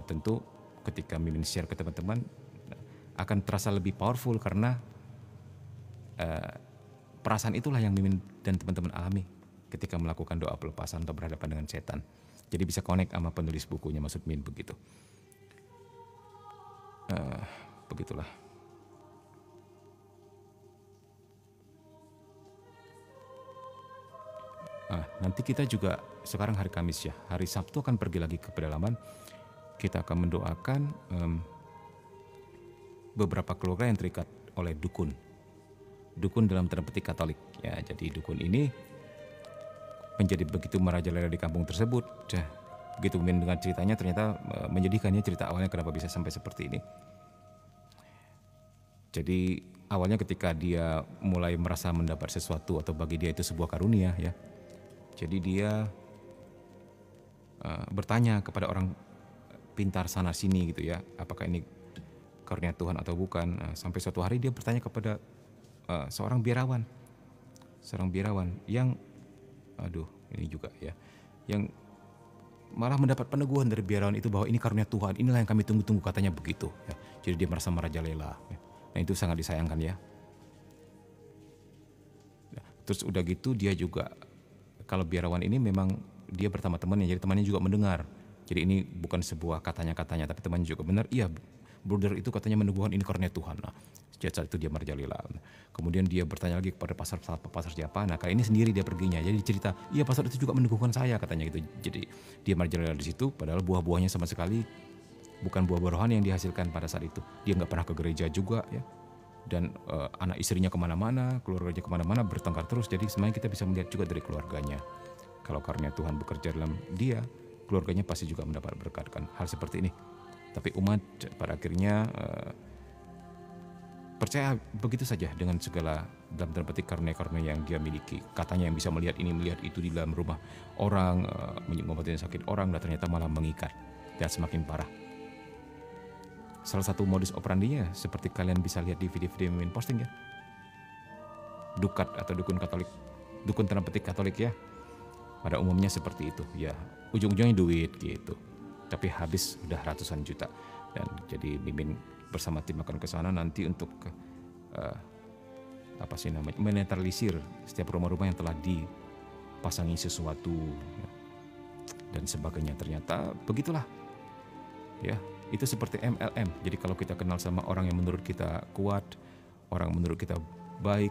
tentu ketika Mimin share ke teman-teman akan terasa lebih powerful, karena perasaan itulah yang Mimin dan teman-teman alami ketika melakukan doa pelepasan atau berhadapan dengan setan. Jadi bisa connect sama penulis bukunya, maksud Min begitu. Begitulah. Nanti kita juga, sekarang hari Kamis ya, hari Sabtu akan pergi lagi ke pedalaman. Kita akan mendoakan beberapa keluarga yang terikat oleh dukun. Dukun dalam tanda petik Katolik ya. Jadi dukun ini menjadi begitu merajalela di kampung tersebut. Begitu mendengar ceritanya, ternyata menyedihkannya cerita awalnya kenapa bisa sampai seperti ini. Jadi awalnya ketika dia mulai merasa mendapat sesuatu atau bagi dia itu sebuah karunia ya. Jadi dia bertanya kepada orang pintar sana sini gitu ya, apakah ini karunia Tuhan atau bukan. Sampai suatu hari dia bertanya kepada seorang biarawan yang ini juga ya, yang malah mendapat peneguhan dari biarawan itu bahwa ini karunia Tuhan, inilah yang kami tunggu-tunggu, katanya begitu ya. Jadi dia merasa merajalela ya. Nah, itu sangat disayangkan ya. Terus udah gitu dia juga, kalau biarawan ini memang dia bersama temannya, jadi temannya juga mendengar. Jadi ini bukan sebuah katanya-katanya, tapi temannya juga benar, iya brother itu katanya meneguhkan ini karunia Tuhan. Nah, sejak saat itu dia merajalela. Kemudian dia bertanya lagi kepada pasar siapa. Nah, kali ini sendiri dia perginya. Jadi cerita, iya pasar itu juga meneguhkan saya, katanya gitu. Jadi dia merajalela di situ, padahal buah-buahnya sama sekali bukan buah rohani yang dihasilkan pada saat itu. Dia nggak pernah ke gereja juga ya. Dan anak istrinya kemana-mana, keluarganya kemana-mana, bertengkar terus. Jadi sebenarnya kita bisa melihat juga dari keluarganya. Kalau karunia Tuhan bekerja dalam dia, keluarganya pasti juga mendapat berkat kan. Hal seperti ini. Tapi umat pada akhirnya percaya begitu saja dengan segala dalam tanda petik karunia-karunia yang dia miliki. Katanya yang bisa melihat ini, melihat itu di dalam rumah orang, mengobati sakit orang, dan ternyata malah mengikat dan semakin parah. Salah satu modus operandinya seperti kalian bisa lihat di video-video Mimin posting ya. Dukat atau dukun Katolik, dukun tanda petik Katolik ya. Pada umumnya seperti itu ya. Ujung-ujungnya duit gitu. Tapi habis udah ratusan juta. Dan jadi Mimin bersama tim akan ke sana nanti untuk menetralisir setiap rumah-rumah yang telah dipasangi sesuatu ya, dan sebagainya. Ternyata begitulah ya. Itu seperti MLM. Jadi kalau kita kenal sama orang yang menurut kita kuat, orang menurut kita baik,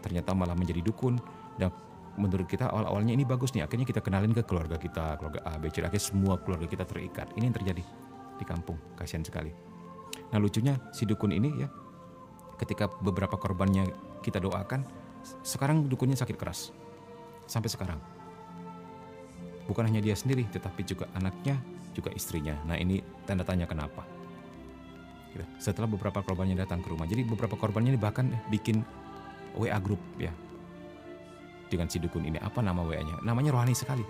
ternyata malah menjadi dukun. Dan menurut kita awal-awalnya ini bagus nih, akhirnya kita kenalin ke keluarga kita, keluarga A, B, C, akhirnya semua keluarga kita terikat. Ini yang terjadi di kampung, kasihan sekali. Nah lucunya si dukun ini ya, ketika beberapa korbannya kita doakan, sekarang dukunnya sakit keras. Sampai sekarang. Bukan hanya dia sendiri, tetapi juga anaknya, juga istrinya. Nah ini tanda tanya kenapa. Setelah beberapa korbannya datang ke rumah, jadi beberapa korbannya bahkan bikin WA group ya dengan si dukun ini. Apa nama WA-nya? Namanya rohani sekali.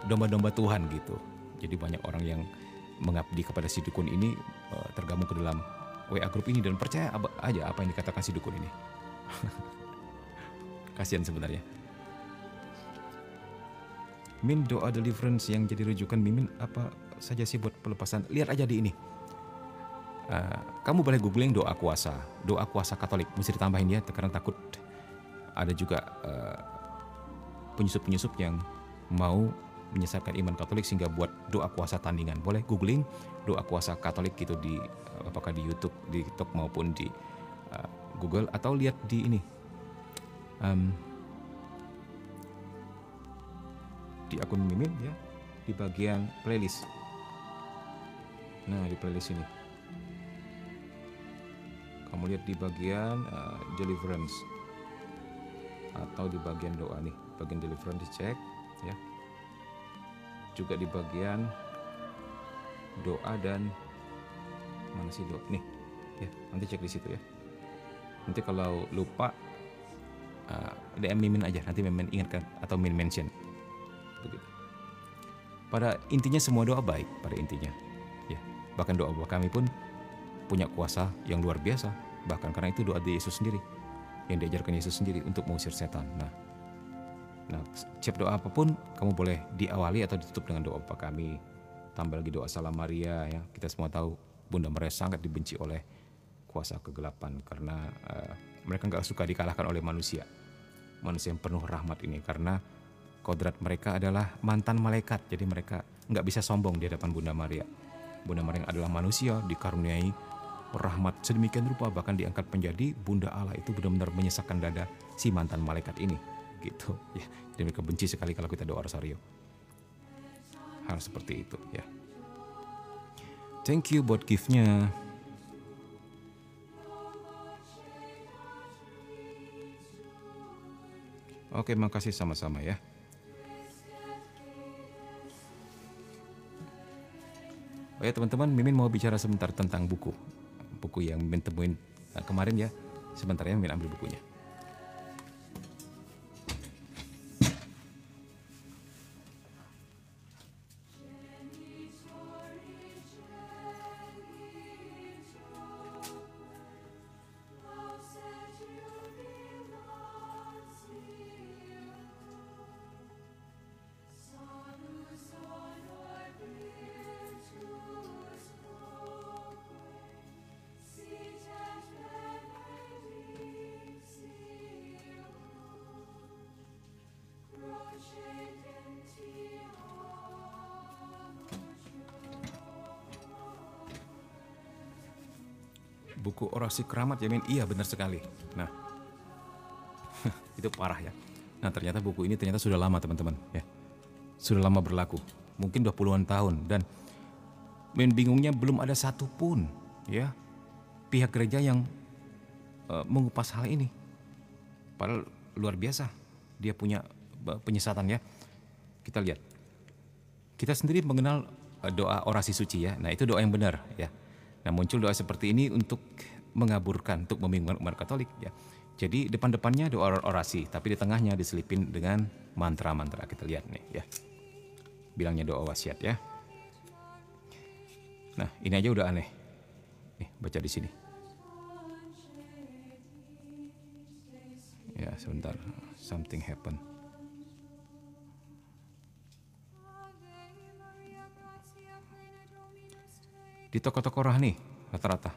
domba-domba Tuhan gitu. Jadi banyak orang yang mengabdi kepada si dukun ini tergabung ke dalam WA grup ini dan percaya aja apa yang dikatakan si dukun ini. Kasihan sebenarnya. Min, doa deliverance yang jadi rujukan Mimin apa saja sih buat pelepasan? Lihat aja di ini. Kamu boleh googling doa kuasa Katolik. Mesti ditambahin ya, karena takut ada juga penyusup-penyusup yang mau menyesatkan iman Katolik sehingga buat doa kuasa tandingan. Boleh googling doa kuasa Katolik gitu di apakah di YouTube, di TikTok maupun di Google, atau lihat di ini di akun Mimin ya, di bagian playlist. Nah, di playlist ini kamu lihat di bagian deliverance atau di bagian doa nih, bagian deliverance dicek ya. Juga di bagian doa dan mana sih doa nih ya, nanti cek di situ ya. Nanti kalau lupa DM Mimin aja, nanti Mimin ingatkan atau Mimin mention begitu. Pada intinya semua doa baik pada intinya ya. Bahkan doa kami pun punya kuasa yang luar biasa, bahkan karena itu doa di Yesus sendiri yang diajarkan Yesus sendiri untuk mengusir setan. Nah, setiap doa apapun kamu boleh diawali atau ditutup dengan doa Bapa Kami. Tambah lagi doa Salam Maria ya. Kita semua tahu Bunda Maria sangat dibenci oleh kuasa kegelapan karena mereka nggak suka dikalahkan oleh manusia yang penuh rahmat ini, karena kodrat mereka adalah mantan malaikat. Jadi mereka nggak bisa sombong di hadapan Bunda Maria. Bunda Maria adalah manusia dikaruniai rahmat sedemikian rupa, bahkan diangkat menjadi Bunda Allah. Itu benar-benar menyesakkan dada si mantan malaikat ini gitu ya. Jadi mereka benci sekali kalau kita doa rosario. Hal seperti itu ya. Thank you buat gift-nya. Oke, makasih sama-sama ya. Oh ya teman-teman, Mimin mau bicara sebentar tentang buku yang Mimin temuin kemarin ya. Sebentar ya, Mimin ambil bukunya. Buku orasi keramat ya Min? Iya benar sekali. Nah itu parah ya. Nah ternyata buku ini ternyata sudah lama teman-teman ya. Sudah lama berlaku. Mungkin 20-an tahun. Dan Min bingungnya belum ada satupun ya pihak gereja yang mengupas hal ini. Padahal luar biasa. Dia punya penyesatan ya. Kita lihat. Kita sendiri mengenal doa orasi suci ya. Nah itu doa yang benar ya. Nah muncul doa seperti ini untuk mengaburkan, untuk membingungkan umat Katolik ya. Jadi depan-depannya doa orasi, tapi di tengahnya diselipin dengan mantra-mantra. Kita lihat nih ya. Bilangnya doa wasiat ya. Nah ini aja udah aneh. Nih baca di sini. Ya sebentar, something happen. Di toko-toko rohani rata-rata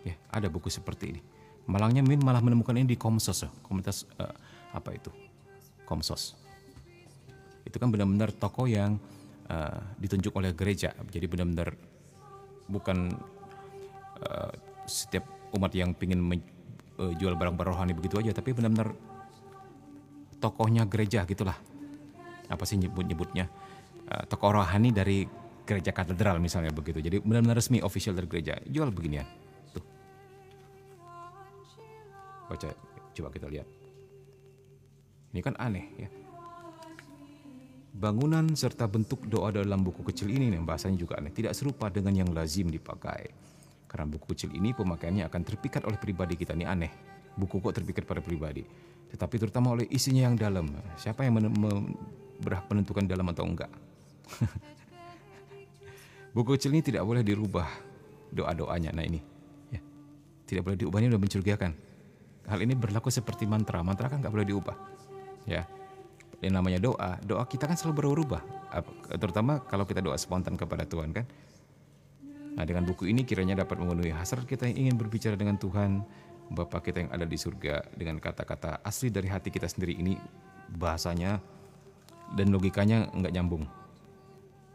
ya ada buku seperti ini. Malangnya Min malah menemukan ini di Komsos, komunitas apa itu? Komsos. Itu kan benar-benar toko yang ditunjuk oleh gereja. Jadi benar-benar bukan setiap umat yang ingin jual barang-barang rohani begitu aja, tapi benar-benar tokohnya gereja gitulah. Apa sih nyebutnya? Toko rohani dari gereja katedral misalnya begitu. Jadi benar-benar resmi, official dari gereja. Jual beginian. Tuh. Baca, coba kita lihat. Ini kan aneh ya. Bangunan serta bentuk doa dalam buku kecil ini, nih, bahasanya juga aneh. Tidak serupa dengan yang lazim dipakai. Karena buku kecil ini pemakaiannya akan terpikat oleh pribadi kita. Ini aneh. Buku kok terpikat pada pribadi. Tetapi terutama oleh isinya yang dalam. Siapa yang berhak menentukan dalam atau enggak. Buku kecil ini tidak boleh dirubah doa-doanya. Nah ini, ya, tidak boleh diubah, ini udah mencurigakan. Hal ini berlaku seperti mantra. Mantra kan nggak boleh diubah. Ya, yang namanya doa kita kan selalu berubah. Terutama kalau kita doa spontan kepada Tuhan kan. Nah dengan buku ini kiranya dapat memenuhi hasrat kita yang ingin berbicara dengan Tuhan, Bapa kita yang ada di surga, dengan kata-kata asli dari hati kita sendiri. Ini bahasanya dan logikanya nggak nyambung.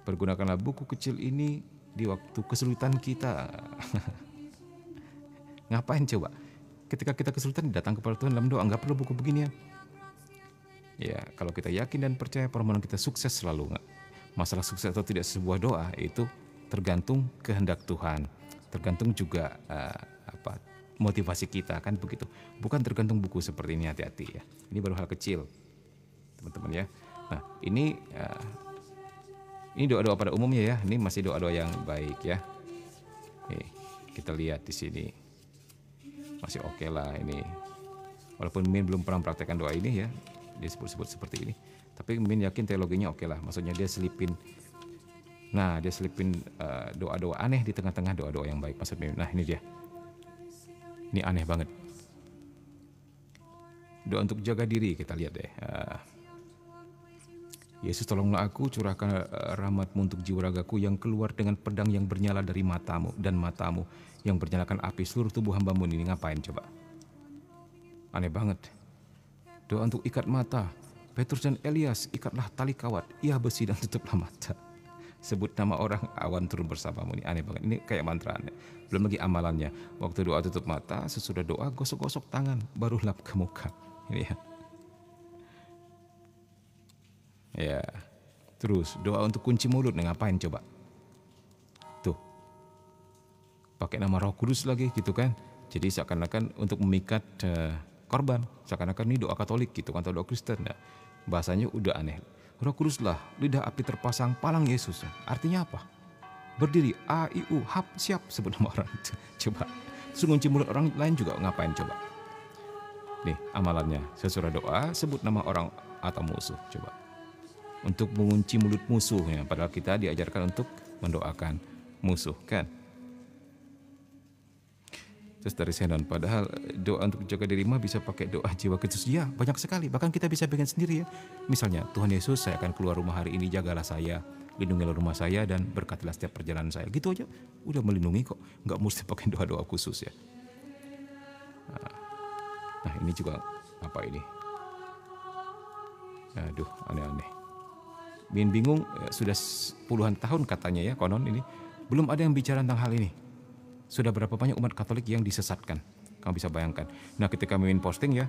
Pergunakanlah buku kecil ini di waktu kesulitan kita. Ngapain coba? Ketika kita kesulitan datang kepada Tuhan dalam doa, nggak perlu buku beginian. Ya, kalau kita yakin dan percaya permohonan kita sukses selalu. Masalah sukses atau tidak sebuah doa itu tergantung kehendak Tuhan. Tergantung juga motivasi kita kan begitu. Bukan tergantung buku seperti ini, hati-hati ya. Ini baru hal kecil, teman-teman ya. Nah, ini doa-doa pada umumnya ya. Ini masih doa-doa yang baik ya. Kita lihat di sini. Masih oke lah ini. Walaupun Min belum pernah praktekkan doa ini ya. Dia sebut-sebut seperti ini. Tapi Min yakin teologinya oke lah. Maksudnya dia selipin. Nah, dia selipin doa-doa aneh di tengah-tengah doa-doa yang baik. Maksud Min. Nah, ini dia. Ini aneh banget. Doa untuk jaga diri, kita lihat deh. Yesus, tolonglah aku, curahkan rahmat-Mu untuk jiwa ragaku yang keluar dengan pedang yang bernyala dari matamu dan matamu yang bernyalakan api seluruh tubuh hamba-Mu ini. Ngapain coba? Aneh banget. Doa untuk ikat mata. Petrus dan Elias, ikatlah tali kawat, ia besi dan tutuplah mata. Sebut nama orang, awan turun bersamamu. Ini aneh banget. Ini kayak mantra aneh. Belum lagi amalannya. Waktu doa tutup mata, sesudah doa gosok-gosok tangan, baru lap ke muka. Ini ya. Ya, terus doa untuk kunci mulut, nih ngapain coba? Tuh, pakai nama Roh Kudus lagi gitu kan? Jadi seakan-akan untuk memikat korban, seakan-akan ini doa Katolik gitu kan, atau doa Kristen. Nah, bahasanya udah aneh. Roh Kuduslah, lidah api terpasang, palang Yesus. Artinya apa? Berdiri, A, I, U, hap, siap, sebut nama orang itu. Coba, terus kunci mulut orang lain juga ngapain coba? Nih amalannya, sesudah doa sebut nama orang atau musuh, coba. Untuk mengunci mulut musuhnya, padahal kita diajarkan untuk mendoakan musuh kan. Terus dari Senon, padahal doa untuk jaga diri mah bisa pakai doa jiwa khusus. Ya, banyak sekali, bahkan kita bisa bikin sendiri ya. Misalnya, Tuhan Yesus, saya akan keluar rumah hari ini, jagalah saya, lindungilah rumah saya, dan berkatilah setiap perjalanan saya. Gitu aja, udah melindungi kok, nggak mesti pakai doa-doa khusus ya. Nah ini juga apa ini? Aduh, aneh-aneh. Bingung, sudah puluhan tahun katanya ya konon ini, belum ada yang bicara tentang hal ini. Sudah berapa banyak umat Katolik yang disesatkan, kamu bisa bayangkan. Nah ketika Mimin posting ya,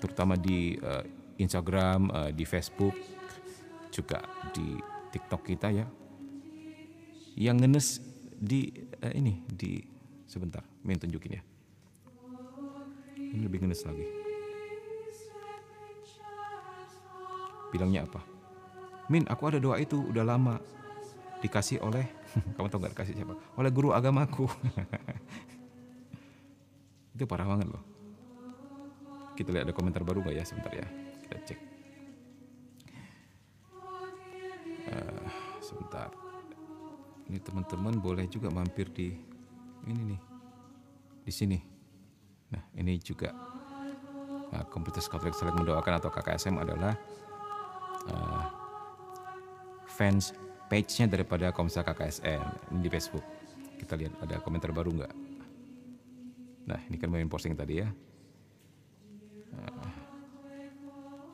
terutama di Instagram, di Facebook, juga di TikTok kita ya, yang ngenes di ini, di sebentar, Mimin tunjukin ya. Ini lebih ngenes lagi. Bilangnya apa? Min, aku ada doa itu udah lama, dikasih oleh kamu tahu nggak dikasih siapa? Oleh guru agamaku. Itu parah banget loh. Kita lihat ada komentar baru nggak ya, sebentar ya, kita cek. Sebentar. Ini teman-teman boleh juga mampir di ini nih, di sini. Nah ini juga Komunitas Katolik Saling Mendoakan atau KKSM adalah fans page-nya daripada Komsel KKSM ini di Facebook. Kita lihat ada komentar baru nggak? Nah ini kan main posting tadi ya.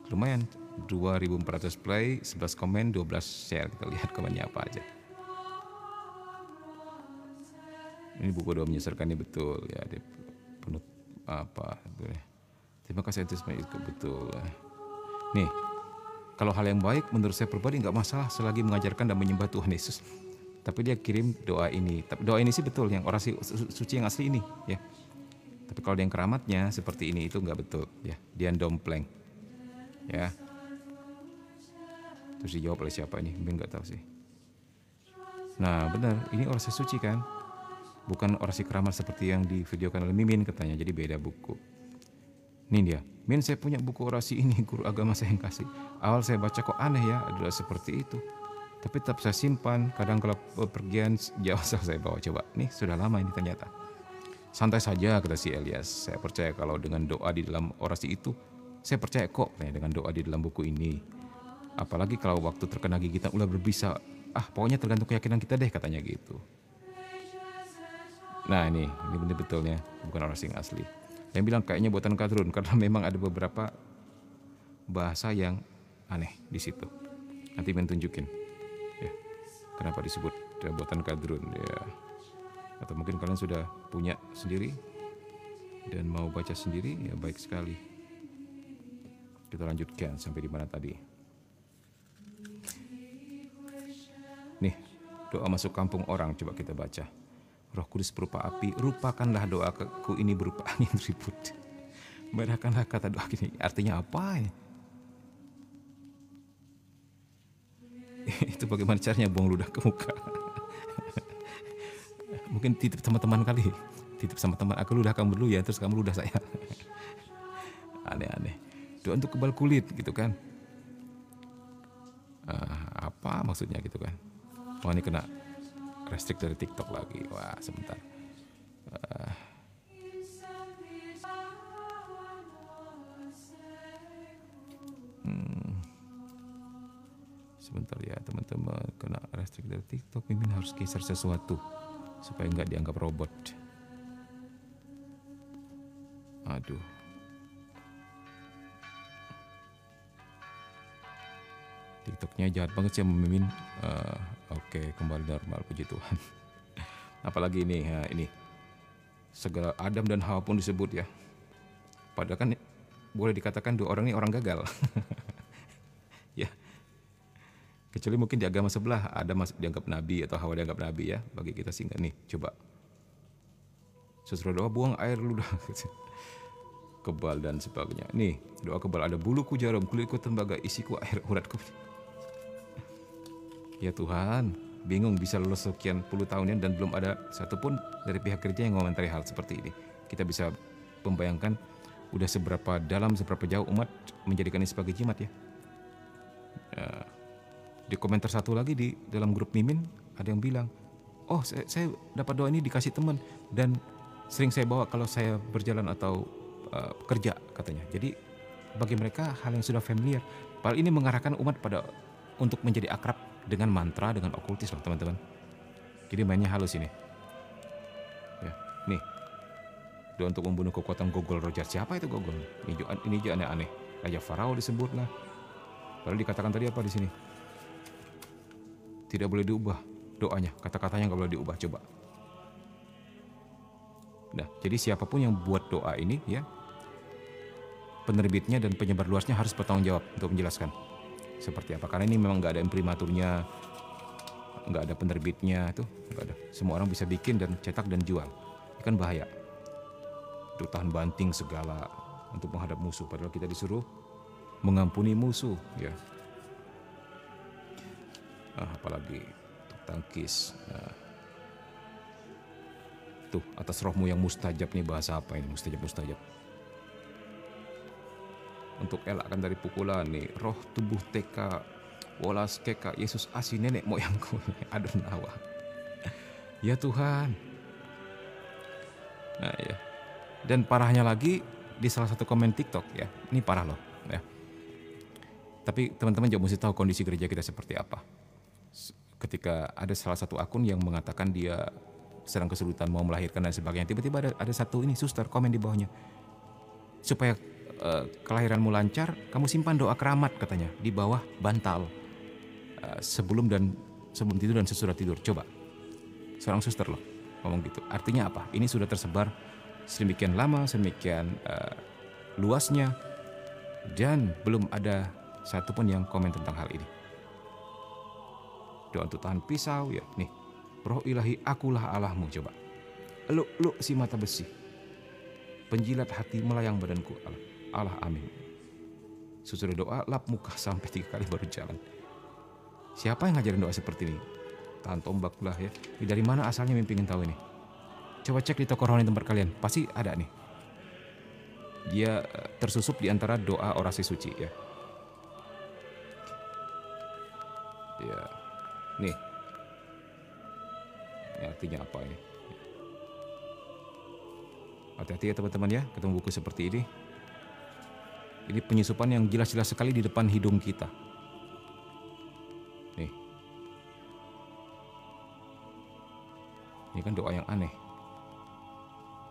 Lumayan 2.400 play, 11 komen, 12 share. Kita lihat komennya apa aja. Ini buku doa menyesarkan ini betul ya. Dia penuh apa? Terima kasih atas itu betul. Nih, kalau hal yang baik menurut saya pribadi nggak masalah selagi mengajarkan dan menyembah Tuhan Yesus. Tapi dia kirim doa ini. Doa ini sih betul, yang orasi suci yang asli ini ya. Tapi kalau yang keramatnya seperti ini itu nggak betul ya. Dia dompleng ya. Terus dijawab oleh siapa ini? Mungkin nggak tahu sih. Nah benar, ini orasi suci kan, bukan orasi keramat seperti yang divideokan oleh Mimin katanya. Jadi beda buku. Nih dia, Min saya punya buku orasi ini, guru agama saya yang kasih. Awal saya baca kok aneh ya, adalah seperti itu. Tapi tetap saya simpan, kadang kalau bepergian jauh saya bawa. Coba, nih sudah lama ini ternyata. Santai saja, kata si Elias. Saya percaya kalau dengan doa di dalam orasi itu, saya percaya kok dengan doa di dalam buku ini. Apalagi kalau waktu terkena gigitan ular berbisa. Pokoknya tergantung keyakinan kita deh, katanya gitu. Nah ini betul-betulnya, bukan orasi yang asli. Yang bilang kayaknya buatan Kadrun, karena memang ada beberapa bahasa yang aneh di situ. Nanti tunjukin ya, kenapa disebut buatan Kadrun ya. Atau mungkin kalian sudah punya sendiri dan mau baca sendiri, ya baik sekali. Kita lanjutkan sampai di mana tadi. Nih, doa masuk kampung orang, coba kita baca. Roh Kudus berupa api, rupakanlah doaku ini berupa angin ribut. Merahkanlah kata doa ini. Artinya apa ya? Itu bagaimana caranya buang ludah ke muka? Mungkin titip sama teman kali. Titip sama teman, aku ludah kamu dulu ya, terus kamu ludah saya. Aneh-aneh. Doa untuk kebal kulit gitu kan. Apa maksudnya gitu kan? Ini kena restrict dari TikTok lagi. Wah, sebentar. Sebentar ya teman-teman, kena restrict dari TikTok. Mimin harus geser sesuatu supaya nggak dianggap robot. Aduh. TikToknya jahat banget sih Mimin. Oke, kembali normal, puji Tuhan. Apalagi ini, ini segala Adam dan Hawa pun disebut ya. Padahal kan boleh dikatakan dua orang ini orang gagal. Ya. Kecuali mungkin di agama sebelah Adam dianggap nabi atau Hawa dianggap nabi ya. Bagi kita sih enggak nih. Coba. Sesudah doa buang air ludah. Kebal dan sebagainya. Nih, doa kebal ada buluku jarum, kulitku tembaga, isiku air uratku. Ya Tuhan, bingung bisa lulus sekian puluh tahunnya dan belum ada satupun dari pihak kerja yang mengomentari hal seperti ini. Kita bisa membayangkan udah seberapa dalam, seberapa jauh umat menjadikan ini sebagai jimat ya. Di komentar satu lagi di dalam grup Mimin ada yang bilang, oh saya dapat doa ini dikasih teman dan sering saya bawa kalau saya berjalan atau kerja katanya. Jadi bagi mereka hal yang sudah familiar. Padahal ini mengarahkan umat pada untuk menjadi akrab dengan mantra, dengan okultis loh teman-teman. Jadi mainnya halus ini. Ya, nih. Doa untuk membunuh kekuatan Gogol Roger. Siapa itu Gogol? Ini juga aneh-aneh. Raja Farao disebut lah. Padahal dikatakan tadi apa di sini? Tidak boleh diubah doanya. Kata-katanya nggak boleh diubah. Coba. Nah, jadi siapapun yang buat doa ini ya, penerbitnya dan penyebar luasnya harus bertanggung jawab untuk menjelaskan seperti apa. Karena ini memang nggak ada imprimaturnya, nggak ada penerbitnya, itu nggak ada. Semua orang bisa bikin dan cetak dan jual. Ini kan bahaya. Untuk tahan banting segala untuk menghadap musuh. Padahal kita disuruh mengampuni musuh, ya. Apalagi untuk tangkis. Tuh atas rohmu yang mustajab nih, bahasa apa ini? Mustajab. Untuk elakkan dari pukulan nih, roh tubuh TK Wolas keka Yesus asi nenek moyangku adun nawa. Ya Tuhan. Nah ya. Dan parahnya lagi di salah satu komen TikTok ya. Ini parah loh ya. Tapi teman-teman juga mesti tahu kondisi gereja kita seperti apa. Ketika ada salah satu akun yang mengatakan dia sedang kesulitan mau melahirkan dan sebagainya, tiba-tiba ada satu ini suster komen di bawahnya. Supaya kelahiranmu lancar, kamu simpan doa keramat katanya di bawah bantal sebelum tidur dan sesudah tidur. Coba, seorang suster loh ngomong gitu. Artinya apa? Ini sudah tersebar sedemikian lama, sedemikian luasnya, dan belum ada satupun yang komen tentang hal ini. Doa untuk tahan pisau ya, nih. Roh ilahi akulah Allahmu, coba. Eluk si mata besi, penjilat hati melayang badanku Allah amin. Sesudah doa lap muka sampai 3 kali baru jalan. Siapa yang ngajarin doa seperti ini? Tahan tombak lah ya. Ini dari mana asalnya, mimpi ingin tahu ini. Coba cek di toko rohani tempat kalian, pasti ada nih. dia tersusup di antara doa orasi suci ya. Ya, nih, ini artinya apa ini? Hati-hati ya teman-teman ya, ketemu buku seperti ini. Ini penyusupan yang jelas-jelas sekali di depan hidung kita. Nih, ini kan doa yang aneh.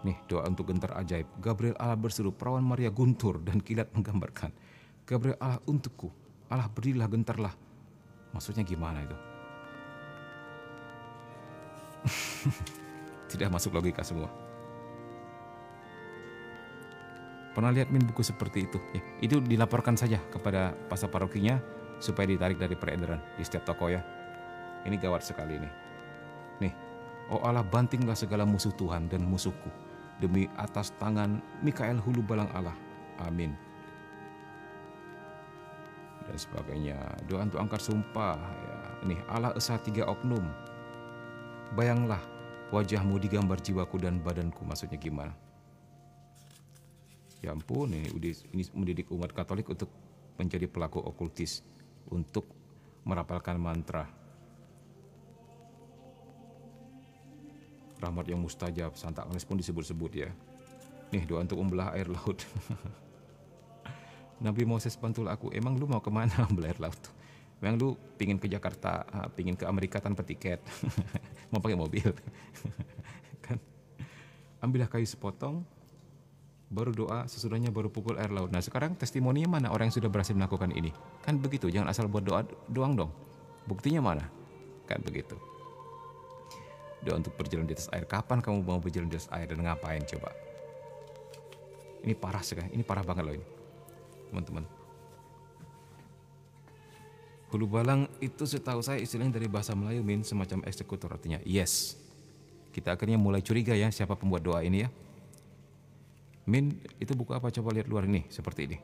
Nih, doa untuk gentar ajaib. Gabriel Allah berseru, perawan Maria guntur dan kilat menggambarkan. Gabriel Allah untukku, Allah berdirilah gentarlah. Maksudnya gimana itu? Tidak masuk logika semua. Pernah lihat min buku seperti itu? Ya, itu dilaporkan saja kepada pastor parokinya supaya ditarik dari peredaran di setiap toko ya. Ini gawat sekali nih. Nih, oh Allah bantinglah segala musuh Tuhan dan musuhku demi atas tangan Mikael hulu balang Allah. Amin. Dan sebagainya. Doa untuk angkat sumpah ya. Nih, Allah esa 3 oknum. Bayanglah wajahmu digambar jiwaku dan badanku. Maksudnya gimana? Ya ampun, ini mendidik umat Katolik untuk menjadi pelaku okultis, untuk merapalkan mantra. Rahmat yang mustajab, Santa Agnes pun disebut-sebut ya. Nih, doa untuk membelah air laut. Nabi Moses bantul aku, emang lu mau kemana membelah air laut? Emang lu pingin ke Jakarta, pingin ke Amerika tanpa tiket, mau pakai mobil? Kan? Ambillah kayu sepotong, baru doa, sesudahnya baru pukul air laut. Nah sekarang testimoninya mana orang yang sudah berhasil melakukan ini? Kan begitu, jangan asal buat doa doang dong. Buktinya mana? Kan begitu. Doa untuk berjalan di atas air. Kapan kamu mau berjalan di atas air dan ngapain coba? Ini parah sekali, ini parah banget loh ini. Teman-teman. Hulu balang itu setahu saya istilahnya dari bahasa Melayu min semacam eksekutor, artinya yes. Kita akhirnya mulai curiga ya siapa pembuat doa ini ya. Min, itu buku apa? Coba lihat luar ini, seperti ini.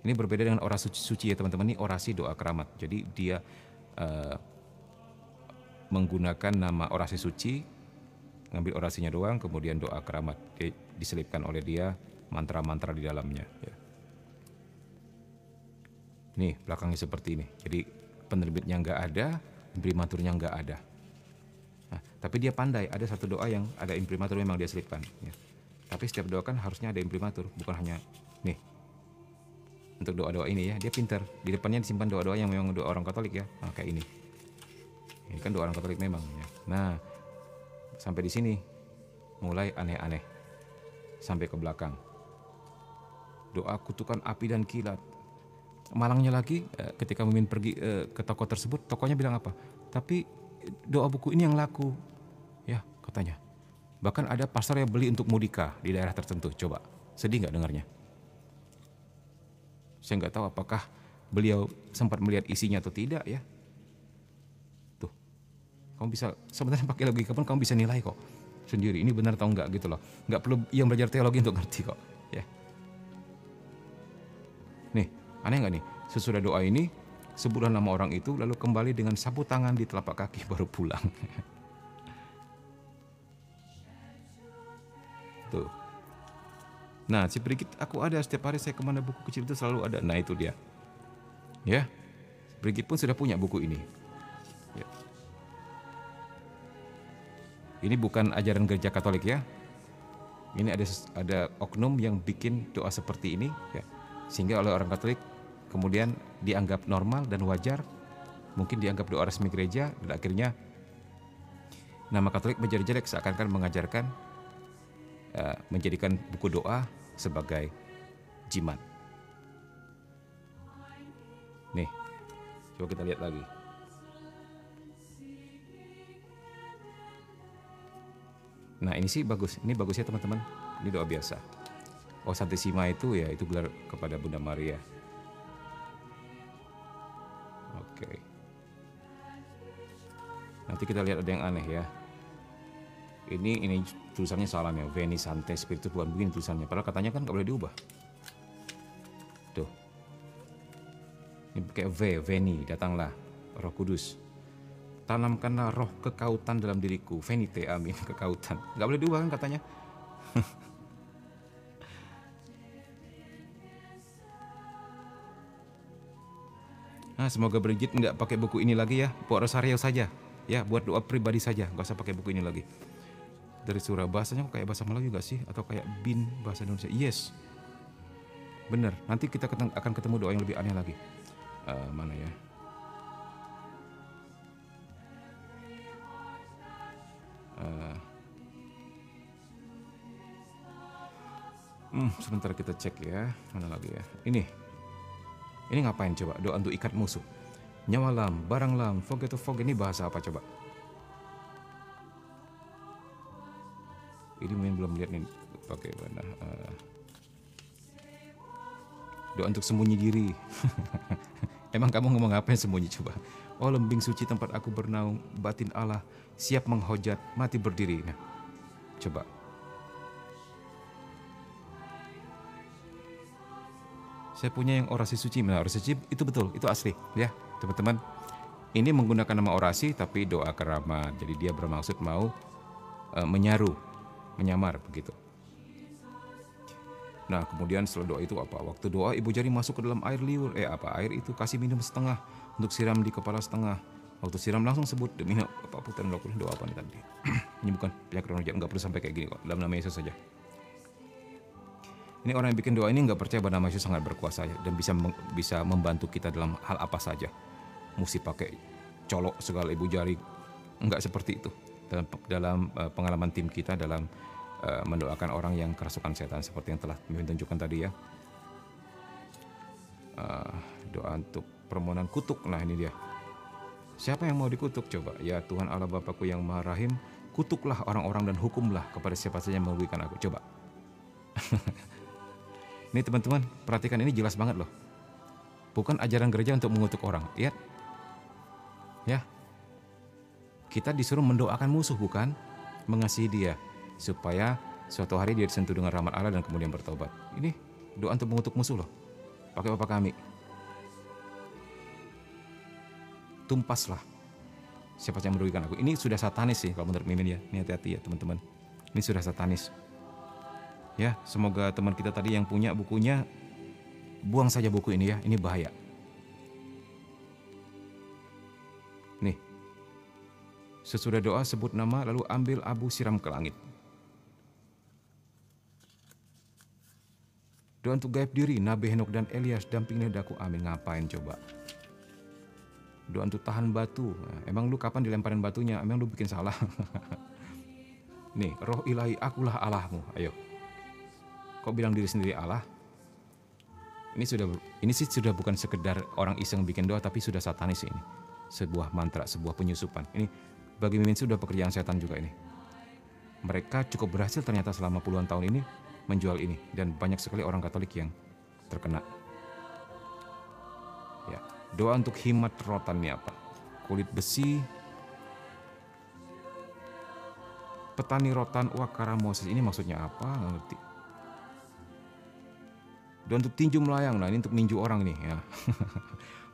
Ini berbeda dengan orasi suci ya teman-teman, ini orasi doa keramat. Jadi dia menggunakan nama orasi suci, ngambil orasinya doang, kemudian doa keramat. Diselipkan oleh dia mantra-mantra di dalamnya. Ya. Nih, belakangnya seperti ini. Jadi penerbitnya nggak ada, imprimaturnya nggak ada. Nah, tapi dia pandai, ada satu doa yang ada imprimatur memang dia selipkan. Ya. Tapi setiap doa kan harusnya ada imprimatur, bukan hanya nih. Untuk doa-doa ini ya, dia pintar. Di depannya disimpan doa-doa yang memang doa orang Katolik ya. Nah, kayak ini. Ini kan doa orang Katolik memang ya. Nah, sampai di sini mulai aneh-aneh. Sampai ke belakang. Doa kutukan api dan kilat. Malangnya lagi ketika Mimin pergi ke toko tersebut, tokonya bilang apa? Tapi doa buku ini yang laku. Ya, katanya. Bahkan ada pastor yang beli untuk mudika di daerah tertentu. Coba, sedih nggak dengarnya? Saya nggak tahu apakah beliau sempat melihat isinya atau tidak ya. Tuh, kamu bisa sebenarnya pakai logika pun kamu bisa nilai kok sendiri. Ini benar atau enggak gitu loh. Nggak perlu yang belajar teologi untuk ngerti kok. Ya. Nih, aneh nggak nih? Sesudah doa ini, sebulan nama orang itu lalu kembali dengan sapu tangan di telapak kaki baru pulang. Tuh. Nah, si Brigit aku ada setiap hari saya kemana buku kecil itu selalu ada. Nah itu dia. Ya, Brigit pun sudah punya buku ini. Ya. Ini bukan ajaran gereja Katolik ya. Ini ada oknum yang bikin doa seperti ini, ya. Sehingga oleh orang Katolik kemudian dianggap normal dan wajar. Mungkin dianggap doa resmi gereja dan akhirnya nama Katolik menjadi jelek seakan-akan mengajarkan menjadikan buku doa sebagai jimat. Nih, coba kita lihat lagi. Nah ini sih bagus, ini bagus ya teman-teman. Ini doa biasa. Oh Santissima itu ya itu gelar kepada Bunda Maria. Oke. Nanti kita lihat ada yang aneh ya. Ini tulisannya salah ya, Veni Sancte Spiritus, bukan begini tulisannya. Padahal katanya kan nggak boleh diubah. Tuh, ini kayak Veni, datanglah Roh Kudus. Tanamkanlah roh kekautan dalam diriku, Venite, amin, kekautan. Nggak boleh diubah kan katanya. Nah, semoga Brigit nggak pakai buku ini lagi ya, buat Rosario saja. Ya, buat doa pribadi saja, nggak usah pakai buku ini lagi. Dari surah bahasanya kayak bahasa Melayu gak sih? Atau kayak bin bahasa Indonesia? Yes, bener. Nanti kita akan ketemu doa yang lebih aneh lagi. Mana ya? Sebentar kita cek ya. Mana lagi ya? Ini ngapain coba? Doa untuk ikat musuh. Nyawa lam, barang lam, forget to forget. Ini bahasa apa coba? Ini mungkin belum lihat nih. Pakai mana? Doa untuk sembunyi diri. Emang kamu ngomong apa yang sembunyi coba? Oh, lembing suci tempat aku bernaung, batin Allah siap menghojat, mati berdiri. Nah, coba. Saya punya yang orasi suci. Nah, orasi suci itu betul, itu asli ya teman-teman. Ini menggunakan nama orasi tapi doa keramat. Jadi dia bermaksud mau menyaru, menyamar begitu. Nah, kemudian setelah doa itu apa? Waktu doa ibu jari masuk ke dalam air liur. Air itu kasih minum setengah untuk siram di kepala setengah. Waktu siram langsung sebut demi apa putaran doa apa nih tadi? Ini bukan penyakit remaja, nggak perlu sampai kayak gini kok. Dalam nama Yesus saja. Ini orang yang bikin doa ini nggak percaya bahwa nama Yesus sangat berkuasa dan bisa membantu kita dalam hal apa saja. Mesti pakai colok segala ibu jari, nggak seperti itu. Dalam pengalaman tim kita dalam mendoakan orang yang kerasukan setan seperti yang telah Mimin tunjukkan tadi ya. Doa untuk permohonan kutuk. Nah ini dia. Siapa yang mau dikutuk coba? Ya Tuhan Allah Bapakku yang Maha Rahim, kutuklah orang-orang dan hukumlah kepada siapa saja yang merugikan aku. Coba. Ini teman-teman, perhatikan ini jelas banget loh. Bukan ajaran gereja untuk mengutuk orang. Lihat. Ya. Kita disuruh mendoakan musuh bukan mengasihi dia supaya suatu hari dia disentuh dengan rahmat Allah dan kemudian bertobat. Ini doa untuk mengutuk musuh loh. Pakai Bapak kami. Tumpaslah siapa yang merugikan aku. Ini sudah satanis sih kalau menurut Mimin ya. Ini hati-hati ya teman-teman. Ini sudah satanis. Ya, semoga teman kita tadi yang punya bukunya buang saja buku ini ya. Ini bahaya. Nih. Sesudah doa sebut nama lalu ambil abu siram ke langit. Doa untuk gaib diri Nabi Henok dan Elias dampingnya daku amin. Ngapain coba? Doa untuk tahan batu. Nah, emang lu kapan dilemparin batunya? Emang lu bikin salah? Nih, roh ilahi akulah Allahmu. Ayo. Kok bilang diri sendiri Allah? Ini sih sudah bukan sekedar orang iseng bikin doa tapi sudah satanis ini. Sebuah mantra, sebuah penyusupan. Ini bagi Mimin sudah pekerjaan setan juga ini. Mereka cukup berhasil ternyata selama puluhan tahun ini menjual ini dan banyak sekali orang Katolik yang terkena. Ya, doa untuk himat rotan ini apa? Kulit besi, petani rotan, wakara Moses. Ini maksudnya apa? Nggak ngerti. Doa untuk tinju melayang. Nah ini untuk ninju orang nih ya.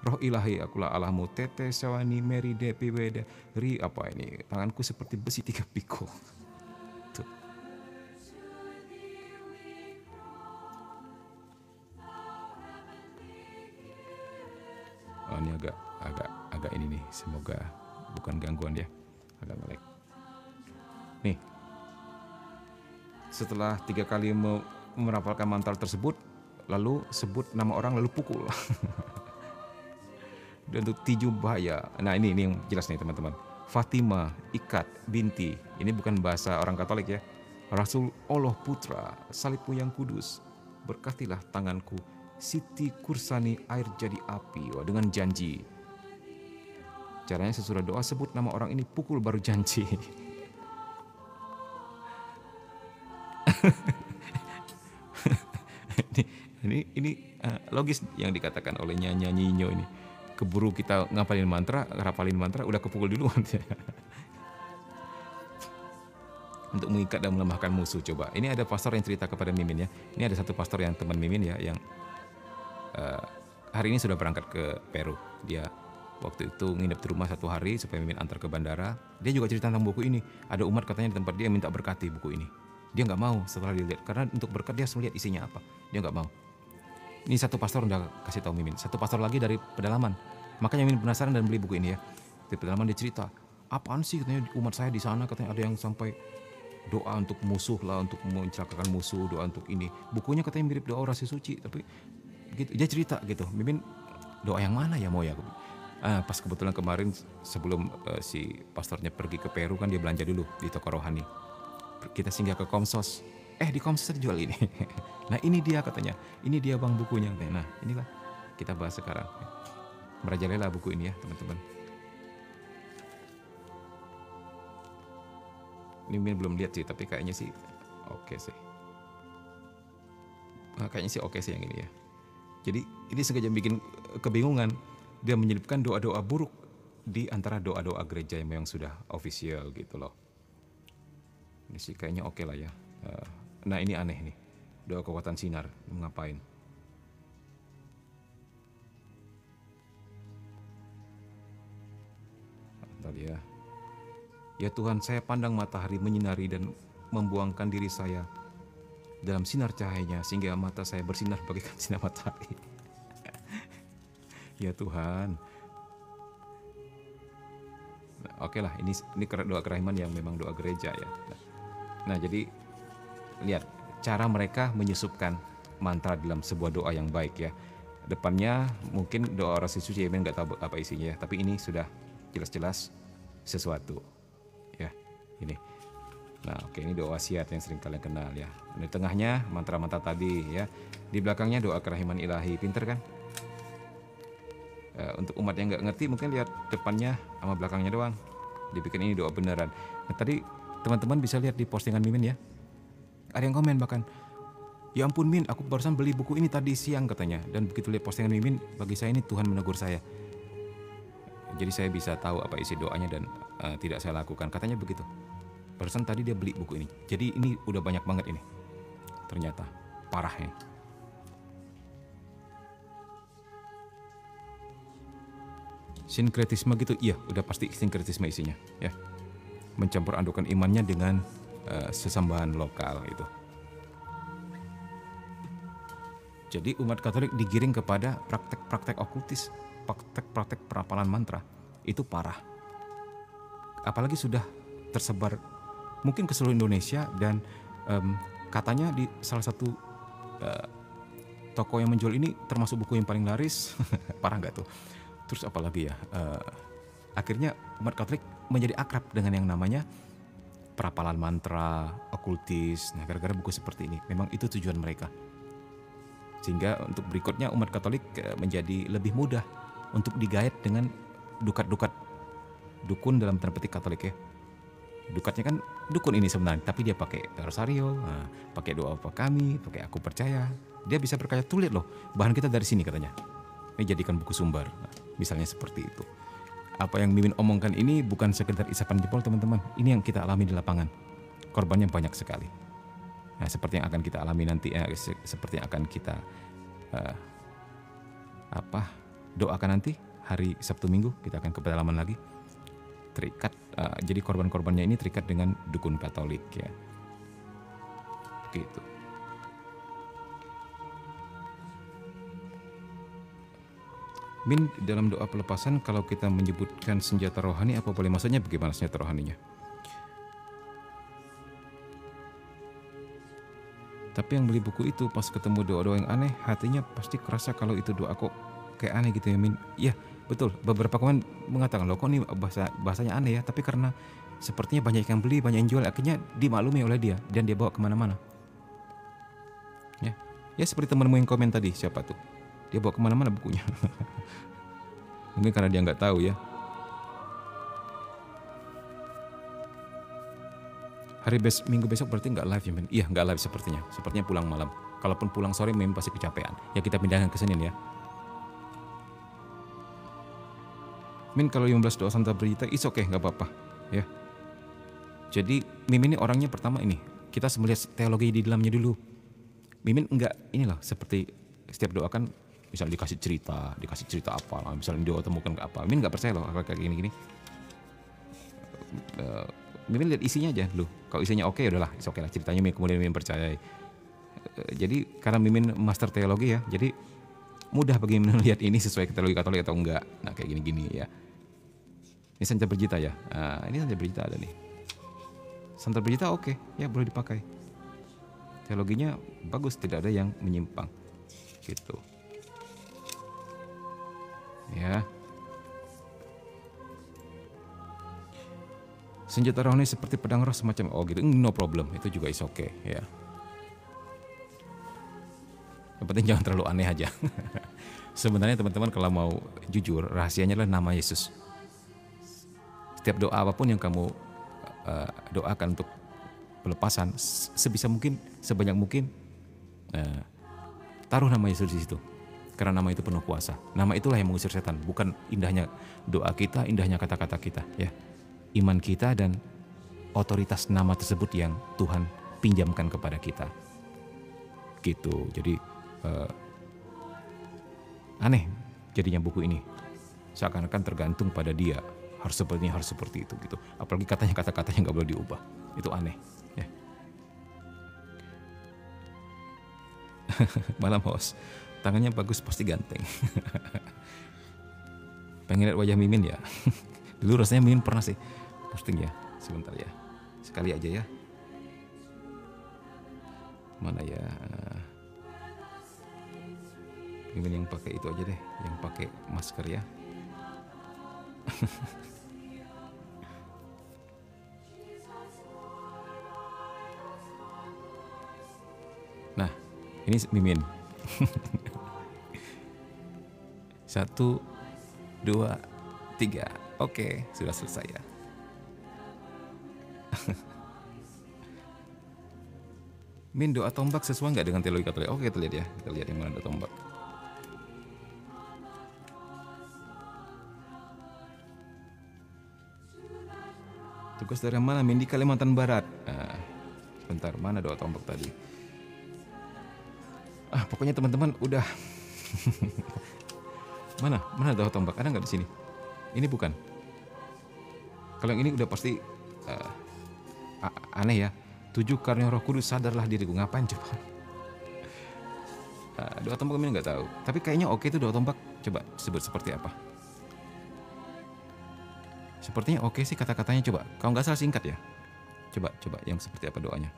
Roh ilahi akulah Allahmu tete sawani meri depi weda ri apa ini? Tanganku seperti besi 3 piko. Tuh. Oh ini agak ini nih. Semoga bukan gangguan ya. Agak melek. Nih. Setelah 3 kali merapalkan mantra tersebut, lalu sebut nama orang lalu pukul. Dan untuk tinju bahaya. Nah ini yang jelas nih teman-teman. Fatima, ikat, binti. Ini bukan bahasa orang Katolik ya. Rasul Allah Putra, salibmu yang kudus. Berkatilah tanganku. Siti kursani air jadi api. Wah, dengan janji. Caranya sesudah doa sebut nama orang ini pukul baru janji. Ini logis yang dikatakan oleh nyanyi-nyanyi ini. Keburu kita ngapalin mantra, rapalin mantra, udah kepukul duluan. Untuk mengikat dan melemahkan musuh. Coba, ini ada pastor yang cerita kepada Mimin ya. Ini ada satu pastor yang teman Mimin ya, yang hari ini sudah berangkat ke Peru. Dia waktu itu nginep di rumah 1 hari supaya Mimin antar ke bandara. Dia juga cerita tentang buku ini. Ada umat katanya di tempat dia minta berkati buku ini. Dia nggak mau setelah dilihat, karena untuk berkat dia harus melihat isinya apa. Dia nggak mau. Ini satu pastor udah kasih tahu Mimin. Satu pastor lagi dari pedalaman. Makanya Mimin penasaran dan beli buku ini ya. Di pedalaman dia cerita, apaan sih katanya umat saya di sana, katanya ada yang sampai doa untuk musuh lah, untuk mencelakakan musuh, doa untuk ini. Bukunya katanya mirip doa orasi suci, tapi gitu, dia cerita gitu. Mimin doa yang mana ya mau ya? Pas kebetulan kemarin sebelum si pastornya pergi ke Peru kan dia belanja dulu di toko rohani. Kita singgah ke Komsos. Di Komsos ada jual ini. Nah ini dia katanya, ini dia bang bukunya. Nah inilah kita bahas sekarang. Merajalela buku ini ya teman-teman. Ini Mimin belum lihat sih, tapi kayaknya sih oke sih. Kayaknya sih oke sih yang ini ya. Jadi ini sengaja bikin kebingungan. Dia menyelipkan doa-doa buruk di antara doa-doa gereja yang memang sudah official gitu loh. Ini sih kayaknya oke lah ya. Nah ini aneh nih. Doa kekuatan sinar. Ngapain? Tadi ya. Ya Tuhan, saya pandang matahari menyinari dan membuangkan diri saya dalam sinar cahayanya sehingga mata saya bersinar bagaikan sinar matahari. Ya Tuhan. Nah, oke lah, ini doa kerahiman yang memang doa gereja ya. Nah jadi lihat cara mereka menyusupkan mantra dalam sebuah doa yang baik ya. Depannya mungkin doa orasi suci, Mimin nggak tahu apa isinya ya, tapi ini sudah jelas-jelas sesuatu ya ini. Nah oke, ini doa wasiat yang sering kalian kenal ya. Di tengahnya mantra-mantra tadi ya, di belakangnya doa kerahiman ilahi. Pinter kan? Untuk umat yang nggak ngerti mungkin lihat depannya sama belakangnya doang, dibikin ini doa beneran. Nah, tadi teman-teman bisa lihat di postingan Mimin ya, ada yang komen bahkan, ya ampun Min, aku barusan beli buku ini tadi siang katanya, dan begitu lihat postingan Mimin, bagi saya ini Tuhan menegur saya. Jadi saya bisa tahu apa isi doanya dan tidak saya lakukan, katanya begitu. Barusan tadi dia beli buku ini, jadi ini udah banyak banget ini. Ternyata parah ini. Sinkretisme gitu, iya udah pasti sinkretisme isinya ya. Mencampur adukan imannya dengan sesembahan lokal itu. Jadi umat Katolik digiring kepada praktek-praktek okultis, praktek-praktek perapalan mantra. Itu parah. Apalagi sudah tersebar mungkin ke seluruh Indonesia dan katanya di salah satu toko yang menjual ini termasuk buku yang paling laris. Parah nggak tuh? Terus apalagi ya, akhirnya umat Katolik menjadi akrab dengan yang namanya perapalan mantra, okultis. Nah gara-gara buku seperti ini, memang itu tujuan mereka. Sehingga untuk berikutnya umat Katolik menjadi lebih mudah untuk digait dengan dukat-dukat dukun dalam tanda petik Katolik ya. Dukatnya kan dukun ini sebenarnya, tapi dia pakai rosario, pakai doa apa kami, pakai aku percaya. Dia bisa berkata, tuh lihat loh, bahan kita dari sini katanya. Ini jadikan buku sumber, misalnya seperti itu. Apa yang Mimin omongkan ini bukan sekedar isapan jempol teman-teman. Ini yang kita alami di lapangan. Korbannya banyak sekali. Nah, seperti yang akan kita alami nanti, seperti yang akan kita doakan nanti hari Sabtu Minggu, kita akan ke pedalaman lagi. Terikat, jadi korban-korbannya ini terikat dengan dukun Katolik ya. Gitu. Min, dalam doa pelepasan kalau kita menyebutkan senjata rohani apa boleh? Maksudnya bagaimana senjata rohaninya? Tapi yang beli buku itu pas ketemu doa-doa yang aneh, hatinya pasti kerasa kalau itu doa kok kayak aneh gitu ya Min. Iya betul, beberapa komen mengatakan loh kok ini bahasanya aneh ya, tapi karena sepertinya banyak yang beli, banyak yang jual, akhirnya dimaklumi oleh dia dan dia bawa kemana-mana. Ya seperti temanmu yang komen tadi, siapa tuh? Dia bawa kemana-mana bukunya. Mungkin karena dia nggak tahu ya. Minggu besok berarti nggak live ya Min? Iya nggak live sepertinya pulang malam. Kalaupun pulang sore Min pasti kecapean. Ya kita pindahkan ke Senin ya. Min kalau 15 doa Santa Brigida, it's okay, nggak apa-apa ya. Jadi Mimin ini orangnya pertama ini, kita harus melihat teologi di dalamnya dulu. Mimin enggak inilah seperti setiap doa kan misalnya dikasih cerita apa, misalnya doa temukan ke apa. Mimin nggak percaya loh kayak gini-gini. Mimin lihat isinya aja dulu. Kalau isinya oke, udahlah, oke lah ceritanya. Kemudian Mimin percaya. Jadi karena Mimin master teologi ya, jadi mudah bagi melihat ini sesuai teologi Katolik atau enggak. Nah kayak gini-gini ya. Ini sanca berjita ya. Nah, ini sanca berjita ada nih. Sanca berjita oke, ya boleh dipakai. Teologinya bagus, tidak ada yang menyimpang. Gitu. Ya. Senjata rohani seperti pedang roh semacam gitu, no problem, itu juga is okay ya. Yang penting jangan terlalu aneh aja. Sebenarnya teman-teman kalau mau jujur, rahasianya adalah nama Yesus. Setiap doa apapun yang kamu doakan untuk pelepasan, sebisa mungkin, sebanyak mungkin, taruh nama Yesus di situ. Karena nama itu penuh kuasa. Nama itulah yang mengusir setan, bukan indahnya doa kita, indahnya kata-kata kita, ya. Iman kita dan otoritas nama tersebut yang Tuhan pinjamkan kepada kita. Gitu. Jadi aneh jadinya buku ini. Seakan-akan tergantung pada dia. Harus seperti ini, harus seperti itu gitu. Apalagi katanya kata-katanya nggak boleh diubah. Itu aneh. Ya. Malam host. Tangannya bagus pasti ganteng. Pengen lihat wajah Mimin ya. Dulu rasanya Mimin pernah sih posting ya. Sebentar ya. Sekali aja ya. Mana ya? Mimin yang pakai itu aja deh, yang pakai masker ya. Nah, ini Mimin. 1, 2, 3. Oke, sudah selesai ya. Min, doa tombak sesuai nggak dengan teologi Katolik? Oke, kita lihat ya. Kita lihat yang mana doa tombak. Tugas dari mana? Min, di Kalimantan Barat. Sebentar, mana doa tombak tadi? Pokoknya teman-teman udah. Mana doa tombak? Ada nggak di sini? Ini bukan. Kalau yang ini udah pasti aneh ya. 7 karena Roh Kudus sadarlah diriku. Ngapain coba? Doa tombak ini nggak tahu. Tapi kayaknya oke itu doa tombak. Coba sebut seperti apa? Sepertinya oke sih kata-katanya. Coba. Kalau nggak salah singkat ya. Coba yang seperti apa doanya?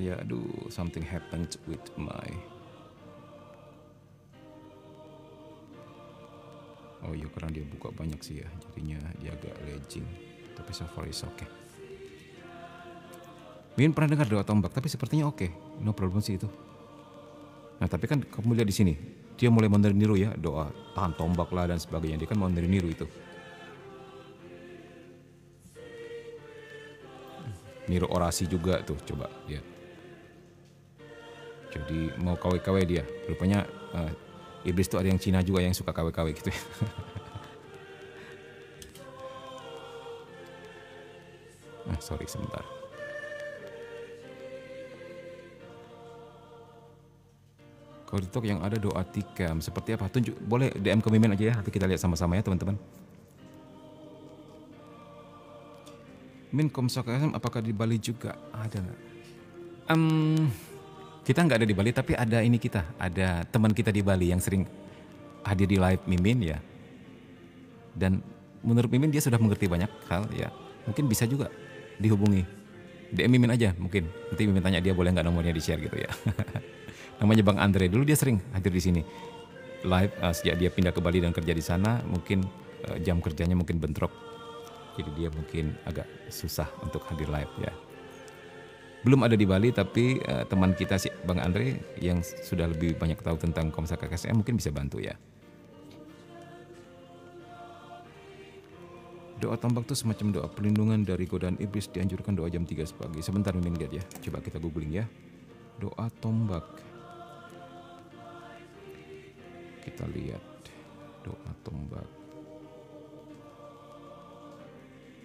Ya, aduh, something happened with my. Oh iya, karena dia buka banyak sih ya, jadinya dia agak lagging. Tapi so far is okay. Min pernah dengar doa tombak, tapi sepertinya oke. No problem sih itu. Nah tapi kan kamu lihat di sini, dia mulai meniru ya, doa tahan tombak lah dan sebagainya. Dia kan mau meniru itu. Niru orasi juga tuh, coba lihat. Jadi mau KW-KW dia. Rupanya iblis tuh ada yang Cina juga yang suka KW-KW gitu ya. Sorry sebentar. Kalau di TikTok yang ada doa tikam seperti apa? Tunjuk, boleh DM ke Mimin aja ya, nanti kita lihat sama-sama ya teman-teman. Min Komsak SM apakah di Bali juga ada nggak? Kita nggak ada di Bali, tapi ada ini ada teman kita di Bali yang sering hadir di live Mimin ya. Dan menurut Mimin dia sudah mengerti banyak hal ya. Mungkin bisa juga dihubungi. DM Mimin aja mungkin. Nanti Mimin tanya dia boleh nggak nomornya di share gitu ya. Namanya Bang Andre, dulu dia sering hadir di sini live sejak dia pindah ke Bali dan kerja di sana. Mungkin jam kerjanya mungkin bentrok. Jadi dia mungkin agak susah untuk hadir live ya. Belum ada di Bali, tapi teman kita si Bang Andre yang sudah lebih banyak tahu tentang Komsak KKSM mungkin bisa bantu ya. Doa tombak itu semacam doa perlindungan dari godaan iblis, dianjurkan doa jam 3 pagi. Sebentar Mimin lihat ya, coba kita googling ya. Doa tombak. Kita lihat doa tombak.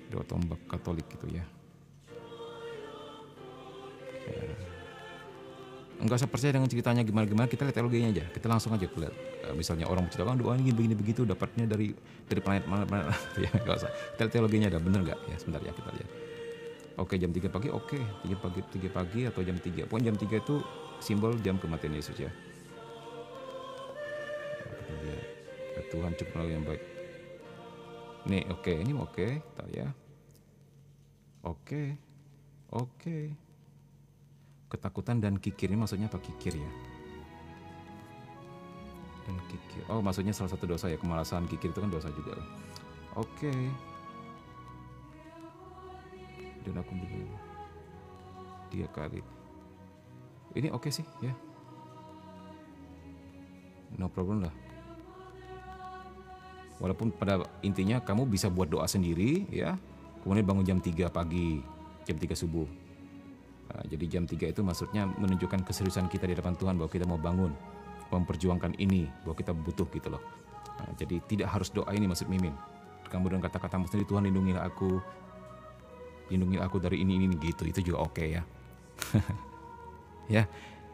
Doa tombak Katolik gitu ya. Enggak usah percaya dengan ceritanya gimana-gimana, kita lihat teologinya aja. Kita langsung aja lihat. Misalnya orang menceritakan doa ini begini begitu, dapatnya dari planet mana ya, enggak usah. Kita lihat teologinya ada bener nggak? Ya sebentar ya kita lihat. Oke, jam 3 pagi, oke. 3 pagi atau jam 3. Pokoknya jam 3 itu simbol jam kematian Yesus ya. Kita lihat. Tuhan cukup yang baik. Nih, oke, ini oke, tar ya. Oke. Ketakutan dan kikir, ini maksudnya apa kikir ya? Dan kikir. Oh, maksudnya salah satu dosa ya, kemalasan. Kikir itu kan dosa juga. Oke. Dan aku begini 3 kali. Ini oke sih ya. No problem lah. Walaupun pada intinya kamu bisa buat doa sendiri ya. Kemudian bangun jam 3 pagi, jam 3 subuh. Nah, jadi jam 3 itu maksudnya menunjukkan keseriusan kita di hadapan Tuhan bahwa kita mau bangun, memperjuangkan ini, bahwa kita butuh gitu loh. Nah, jadi tidak harus doa ini maksud Mimin. Kamu dengan kata-katamu sendiri, Tuhan lindungilah aku dari ini gitu, itu juga oke ya. Ya,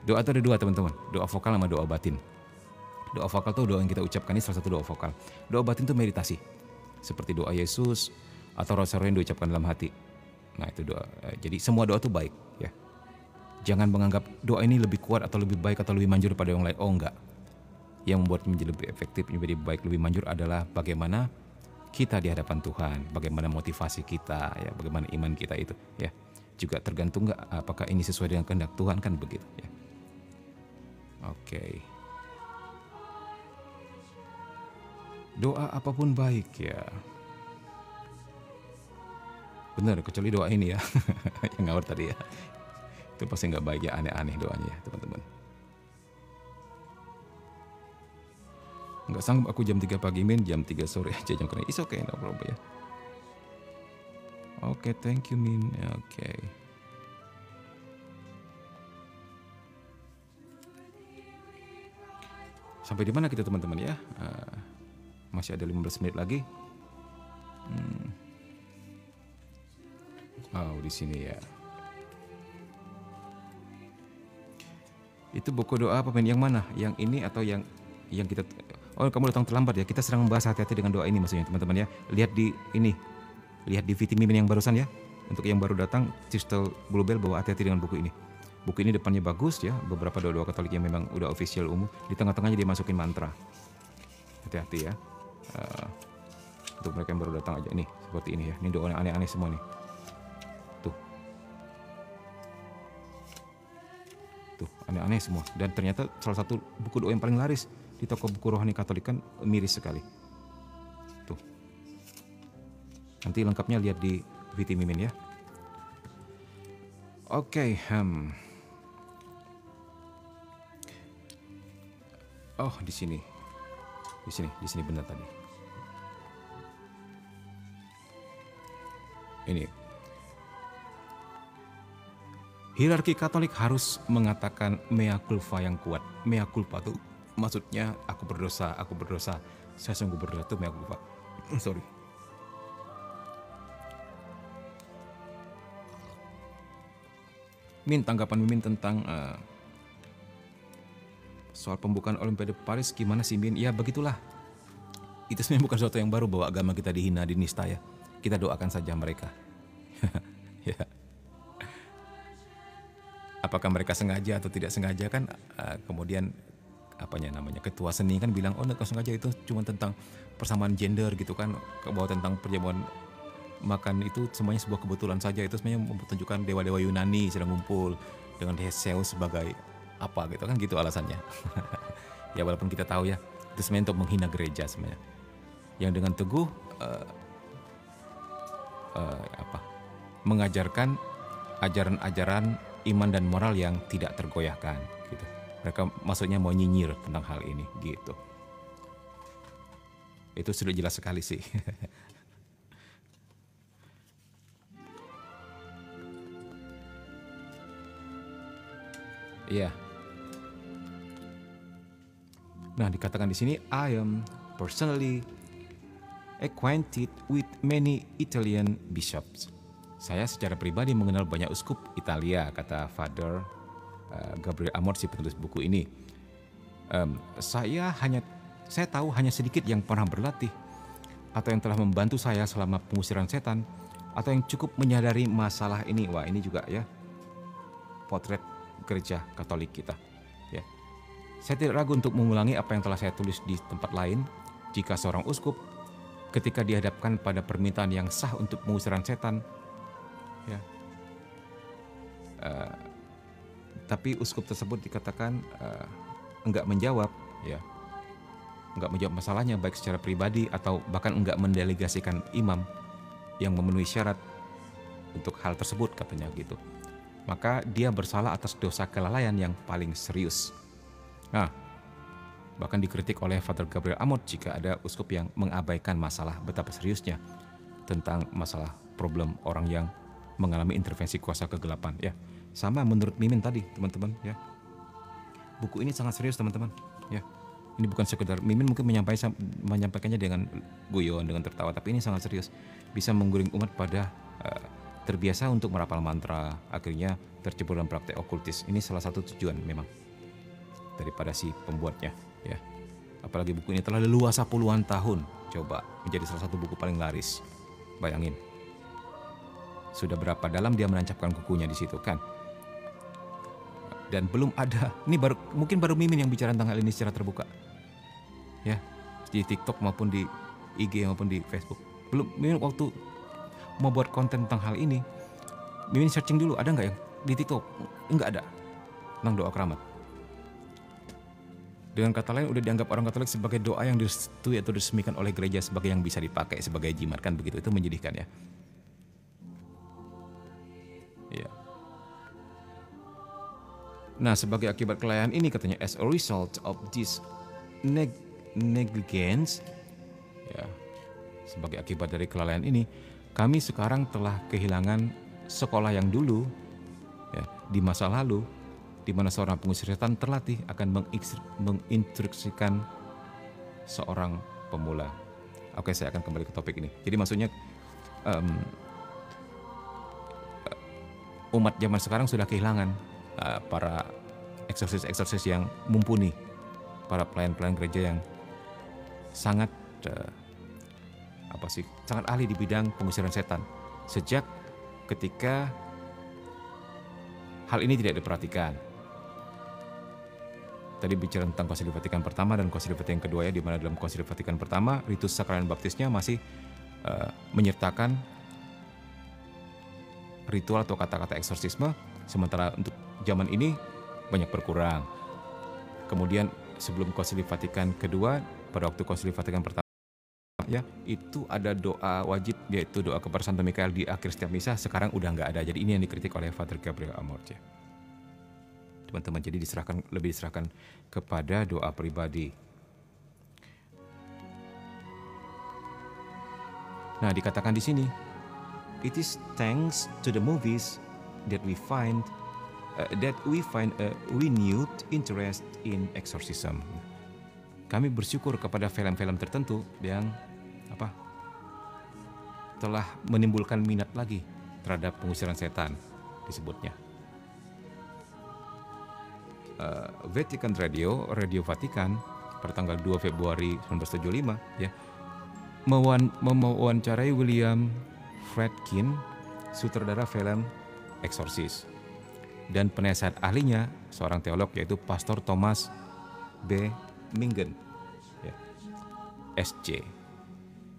doa itu ada 2 teman-teman, doa vokal sama doa batin. Doa vokal itu doa yang kita ucapkan, ini salah satu doa vokal. Doa batin itu meditasi, seperti doa Yesus atau rosario yang diucapkan dalam hati. Nah itu doa. Jadi semua doa itu baik ya. Jangan menganggap doa ini lebih kuat atau lebih baik atau lebih manjur pada yang lain. Oh enggak. Yang membuat menjadi lebih efektif, menjadi baik, lebih manjur adalah bagaimana kita di hadapan Tuhan, bagaimana motivasi kita, ya, bagaimana iman kita itu, ya. Juga tergantung nggak apakah ini sesuai dengan kehendak Tuhan, kan begitu, ya. Oke. Doa apapun baik ya. Benar, kecuali doa ini ya, yang ngawur tadi ya. Itu pasti nggak baik ya, aneh-aneh doanya ya teman-teman. Nggak sanggup aku jam 3 pagi, Min, jam 3 sore aja jam kerja. It's okay, no problem ya. Oke, thank you, Min. Oke. Sampai di mana kita teman-teman ya? Masih ada 15 menit lagi. Oh, di sini ya. Itu buku doa apa, Min? Yang mana? Yang ini atau yang kita? Oh, kamu datang terlambat ya. Kita sedang membahas hati-hati dengan doa ini maksudnya teman-teman ya. Lihat di ini. Lihat di VT Mimin yang barusan ya. Untuk yang baru datang, Crystal Bluebell bawa hati-hati dengan buku ini. Buku ini depannya bagus ya. Beberapa doa-doa Katolik yang memang udah official umum. Di tengah-tengahnya dia masukin mantra. Hati-hati ya. Untuk mereka yang baru datang aja. Nih, seperti ini ya. Ini doa yang aneh-aneh semua nih. Tuh, aneh-aneh semua. Dan ternyata salah satu buku doa yang paling laris di toko buku rohani Katolik, kan miris sekali. Tuh. Nanti lengkapnya lihat di VT Mimin ya. Oke, Oh, di sini. Di sini benar tadi. Ini. Hierarki Katolik harus mengatakan mea culpa yang kuat. Mea culpa tuh maksudnya aku berdosa. Saya sungguh berdosa tuh mea culpa. Sorry. Min, tanggapan Mimin tentang soal pembukaan Olimpiade Paris gimana sih, Min? Ya begitulah. Itu sebenarnya bukan sesuatu yang baru bahwa agama kita dihina, dinista ya. Kita doakan saja mereka. Ya. Apakah mereka sengaja atau tidak sengaja kan kemudian ketua seni kan bilang oh nggak sengaja, itu cuma tentang persamaan gender gitu kan, bahwa tentang perjamuan makan itu semuanya sebuah kebetulan saja, itu sebenarnya mempertunjukkan dewa-dewa Yunani sedang ngumpul dengan Zeus sebagai apa gitu kan, gitu alasannya. Ya walaupun kita tahu ya itu sebenarnya untuk menghina gereja sebenarnya, yang dengan teguh mengajarkan ajaran-ajaran iman dan moral yang tidak tergoyahkan gitu. Mereka maksudnya mau nyinyir tentang hal ini gitu. Itu sudah jelas sekali sih. Iya. Nah, dikatakan di sini I am personally acquainted with many Italian bishops. Saya secara pribadi mengenal banyak uskup Italia, kata Father Gabriel Amorth, si penulis buku ini. Saya tahu hanya sedikit yang pernah berlatih atau yang telah membantu saya selama pengusiran setan atau yang cukup menyadari masalah ini. Wah, ini juga ya potret gereja Katolik kita. Ya. Saya tidak ragu untuk mengulangi apa yang telah saya tulis di tempat lain. Jika seorang uskup ketika dihadapkan pada permintaan yang sah untuk pengusiran setan, ya, tapi uskup tersebut dikatakan enggak menjawab, ya, enggak menjawab masalahnya baik secara pribadi atau bahkan enggak mendelegasikan imam yang memenuhi syarat untuk hal tersebut, katanya gitu, maka dia bersalah atas dosa kelalaian yang paling serius. Nah, bahkan dikritik oleh Father Gabriel Amorth jika ada uskup yang mengabaikan masalah betapa seriusnya tentang masalah problem orang yang mengalami intervensi kuasa kegelapan. Ya, sama menurut Mimin tadi, teman-teman. Ya, buku ini sangat serius, teman-teman. Ya, ini bukan sekedar Mimin mungkin menyampaikannya dengan guyon, dengan tertawa, tapi ini sangat serius. Bisa mengguring umat pada terbiasa untuk merapal mantra, akhirnya tercebur dalam praktek okultis. Ini salah satu tujuan memang daripada si pembuatnya, ya. Apalagi buku ini telah leluasa puluhan tahun, coba menjadi salah satu buku paling laris. Bayangin, sudah berapa dalam dia menancapkan kukunya di situ, kan? Dan belum ada, ini mungkin baru Mimin yang bicara tentang hal ini secara terbuka, ya, di TikTok maupun di IG maupun di Facebook. Belum, Mimin waktu mau buat konten tentang hal ini, Mimin searching dulu, ada nggak yang di TikTok? Nggak ada, tentang doa keramat. Dengan kata lain, udah dianggap orang Katolik sebagai doa yang direstui atau diresmikan oleh gereja sebagai yang bisa dipakai sebagai jimat, kan begitu. Itu menyedihkan, ya. Ya. Nah, sebagai akibat kelalaian ini, katanya, as a result of this negligence, ya, sebagai akibat dari kelalaian ini, kami sekarang telah kehilangan sekolah yang dulu, ya, di masa lalu, di mana seorang pengusir setan terlatih akan menginstruksikan seorang pemula. Oke, saya akan kembali ke topik ini. Jadi maksudnya umat zaman sekarang sudah kehilangan para eksorsis yang mumpuni, para pelayan-pelayan gereja yang sangat sangat ahli di bidang pengusiran setan. Sejak ketika hal ini tidak diperhatikan. Tadi bicara tentang Konsili Vatikan pertama dan Konsili Vatikan kedua, ya, di mana dalam Konsili Vatikan pertama ritus sakramen baptisnya masih menyertakan ritual atau kata-kata eksorsisme, sementara untuk zaman ini banyak berkurang. Kemudian sebelum Konsili Vatikan kedua, pada waktu Konsili Vatikan pertama, ya, itu ada doa wajib, yaitu doa kepada Santo Mikael di akhir setiap misa. Sekarang udah nggak ada. Jadi ini yang dikritik oleh Father Gabriel Amorth, ya, teman-teman. Jadi lebih diserahkan kepada doa pribadi. Nah, dikatakan di sini, it is thanks to the movies that we find a renewed interest in exorcism. Kami bersyukur kepada film-film tertentu yang telah menimbulkan minat lagi terhadap pengusiran setan, disebutnya. Vatican Radio Vatikan pada tanggal 2 Februari 1975, ya, mewawancarai William Friedkin, sutradara film Exorcist, dan penasihat ahlinya, seorang teolog, yaitu Pastor Thomas B. Mingen, ya, SC,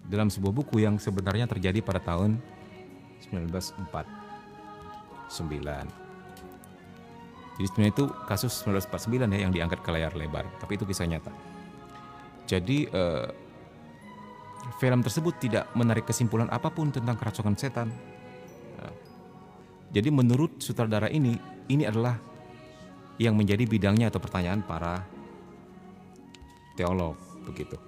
dalam sebuah buku yang sebenarnya terjadi pada tahun 1949. Jadi sebenarnya itu kasus 1949, ya, yang diangkat ke layar lebar, tapi itu kisah nyata. Jadi film tersebut tidak menarik kesimpulan apapun tentang kerasukan setan. Jadi menurut sutradara ini adalah yang menjadi bidangnya atau pertanyaan para teolog, begitu.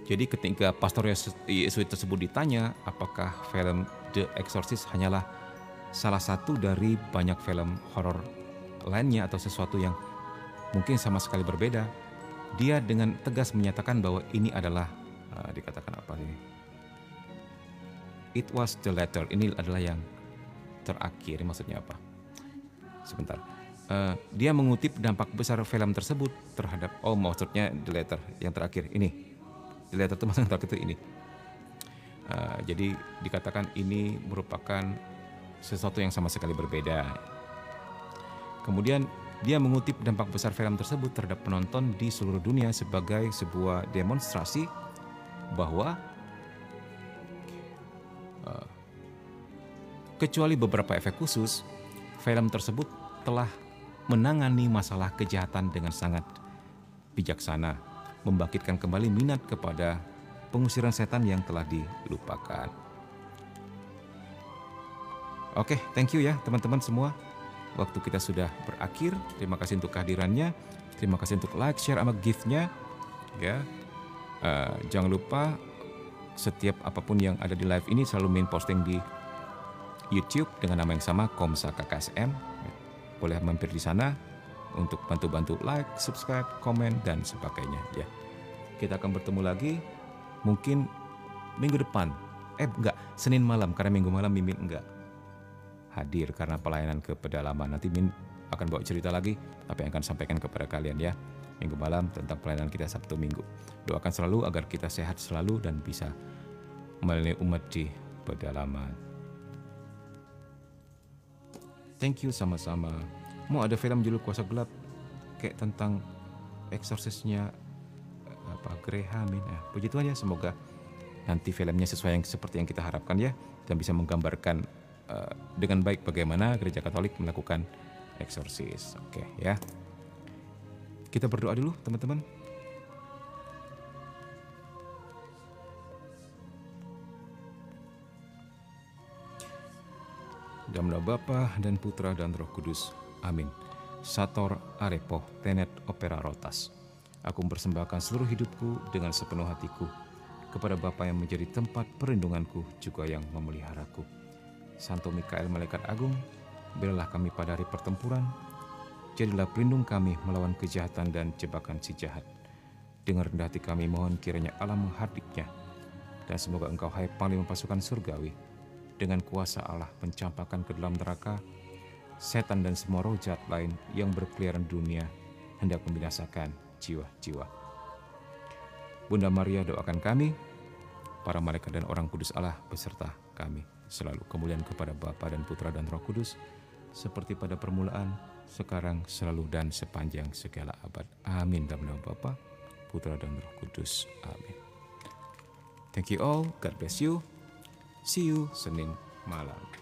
Jadi ketika pastor Yesuit tersebut ditanya apakah film The Exorcist hanyalah salah satu dari banyak film horor lainnya atau sesuatu yang mungkin sama sekali berbeda, dia dengan tegas menyatakan bahwa ini adalah dikatakan apa ini? It was the latter. Ini adalah yang terakhir maksudnya apa? Sebentar. Dia mengutip dampak besar film tersebut terhadap, maksudnya the letter yang terakhir ini. The letter itu maksudnya terakhir itu ini. Jadi dikatakan ini merupakan sesuatu yang sama sekali berbeda. Kemudian dia mengutip dampak besar film tersebut terhadap penonton di seluruh dunia sebagai sebuah demonstrasi bahwa kecuali beberapa efek khusus, film tersebut telah menangani masalah kejahatan dengan sangat bijaksana, membangkitkan kembali minat kepada pengusiran setan yang telah dilupakan. Oke, thank you ya teman-teman semua. Waktu kita sudah berakhir. Terima kasih untuk kehadirannya. Terima kasih untuk like, share, sama gift-nya. Ya, jangan lupa setiap apapun yang ada di live ini selalu main posting di YouTube dengan nama yang sama, Komsa KKSM. Boleh mampir di sana untuk bantu-bantu like, subscribe, komen, dan sebagainya. Ya, kita akan bertemu lagi mungkin minggu depan. Senin malam, karena minggu malam Mimin enggak hadir karena pelayanan ke pedalaman. Nanti Min akan bawa cerita lagi apa yang akan sampaikan kepada kalian ya minggu malam tentang pelayanan kita Sabtu Minggu. Doakan selalu agar kita sehat selalu dan bisa melayani umat di pedalaman. Thank you sama-sama. Mau ada film judul Kuasa Gelap kayak tentang eksorsisnya Gereha, amin. Puji Tuhan ya, semoga nanti filmnya sesuai yang seperti yang kita harapkan ya, dan bisa menggambarkan dengan baik bagaimana Gereja Katolik melakukan eksorsis. Oke ya. Kita berdoa dulu teman-teman. Dalam nama Bapa dan Putra dan Roh Kudus. Amin. Sator arepo tenet opera rotas. Aku mempersembahkan seluruh hidupku dengan sepenuh hatiku kepada Bapa yang menjadi tempat perlindunganku juga yang memeliharaku. Santo Mikael Malaikat Agung, belalah kami pada hari pertempuran. Jadilah pelindung kami melawan kejahatan dan jebakan si jahat. Dengan rendah hati kami mohon kiranya Allah menghardiknya. Dan semoga Engkau hai Panglima pasukan surgawi, dengan kuasa Allah mencampakkan ke dalam neraka setan dan semua roh jahat lain yang berkeliaran dunia hendak membinasakan jiwa-jiwa. Bunda Maria doakan kami, para malaikat dan orang kudus Allah beserta kami selalu. Kemuliaan kepada Bapa dan Putra dan Roh Kudus, seperti pada permulaan, sekarang, selalu, dan sepanjang segala abad. Amin. Dalam nama Bapa, Putra dan Roh Kudus. Amin. Thank you all. God bless you. See you Senin malam.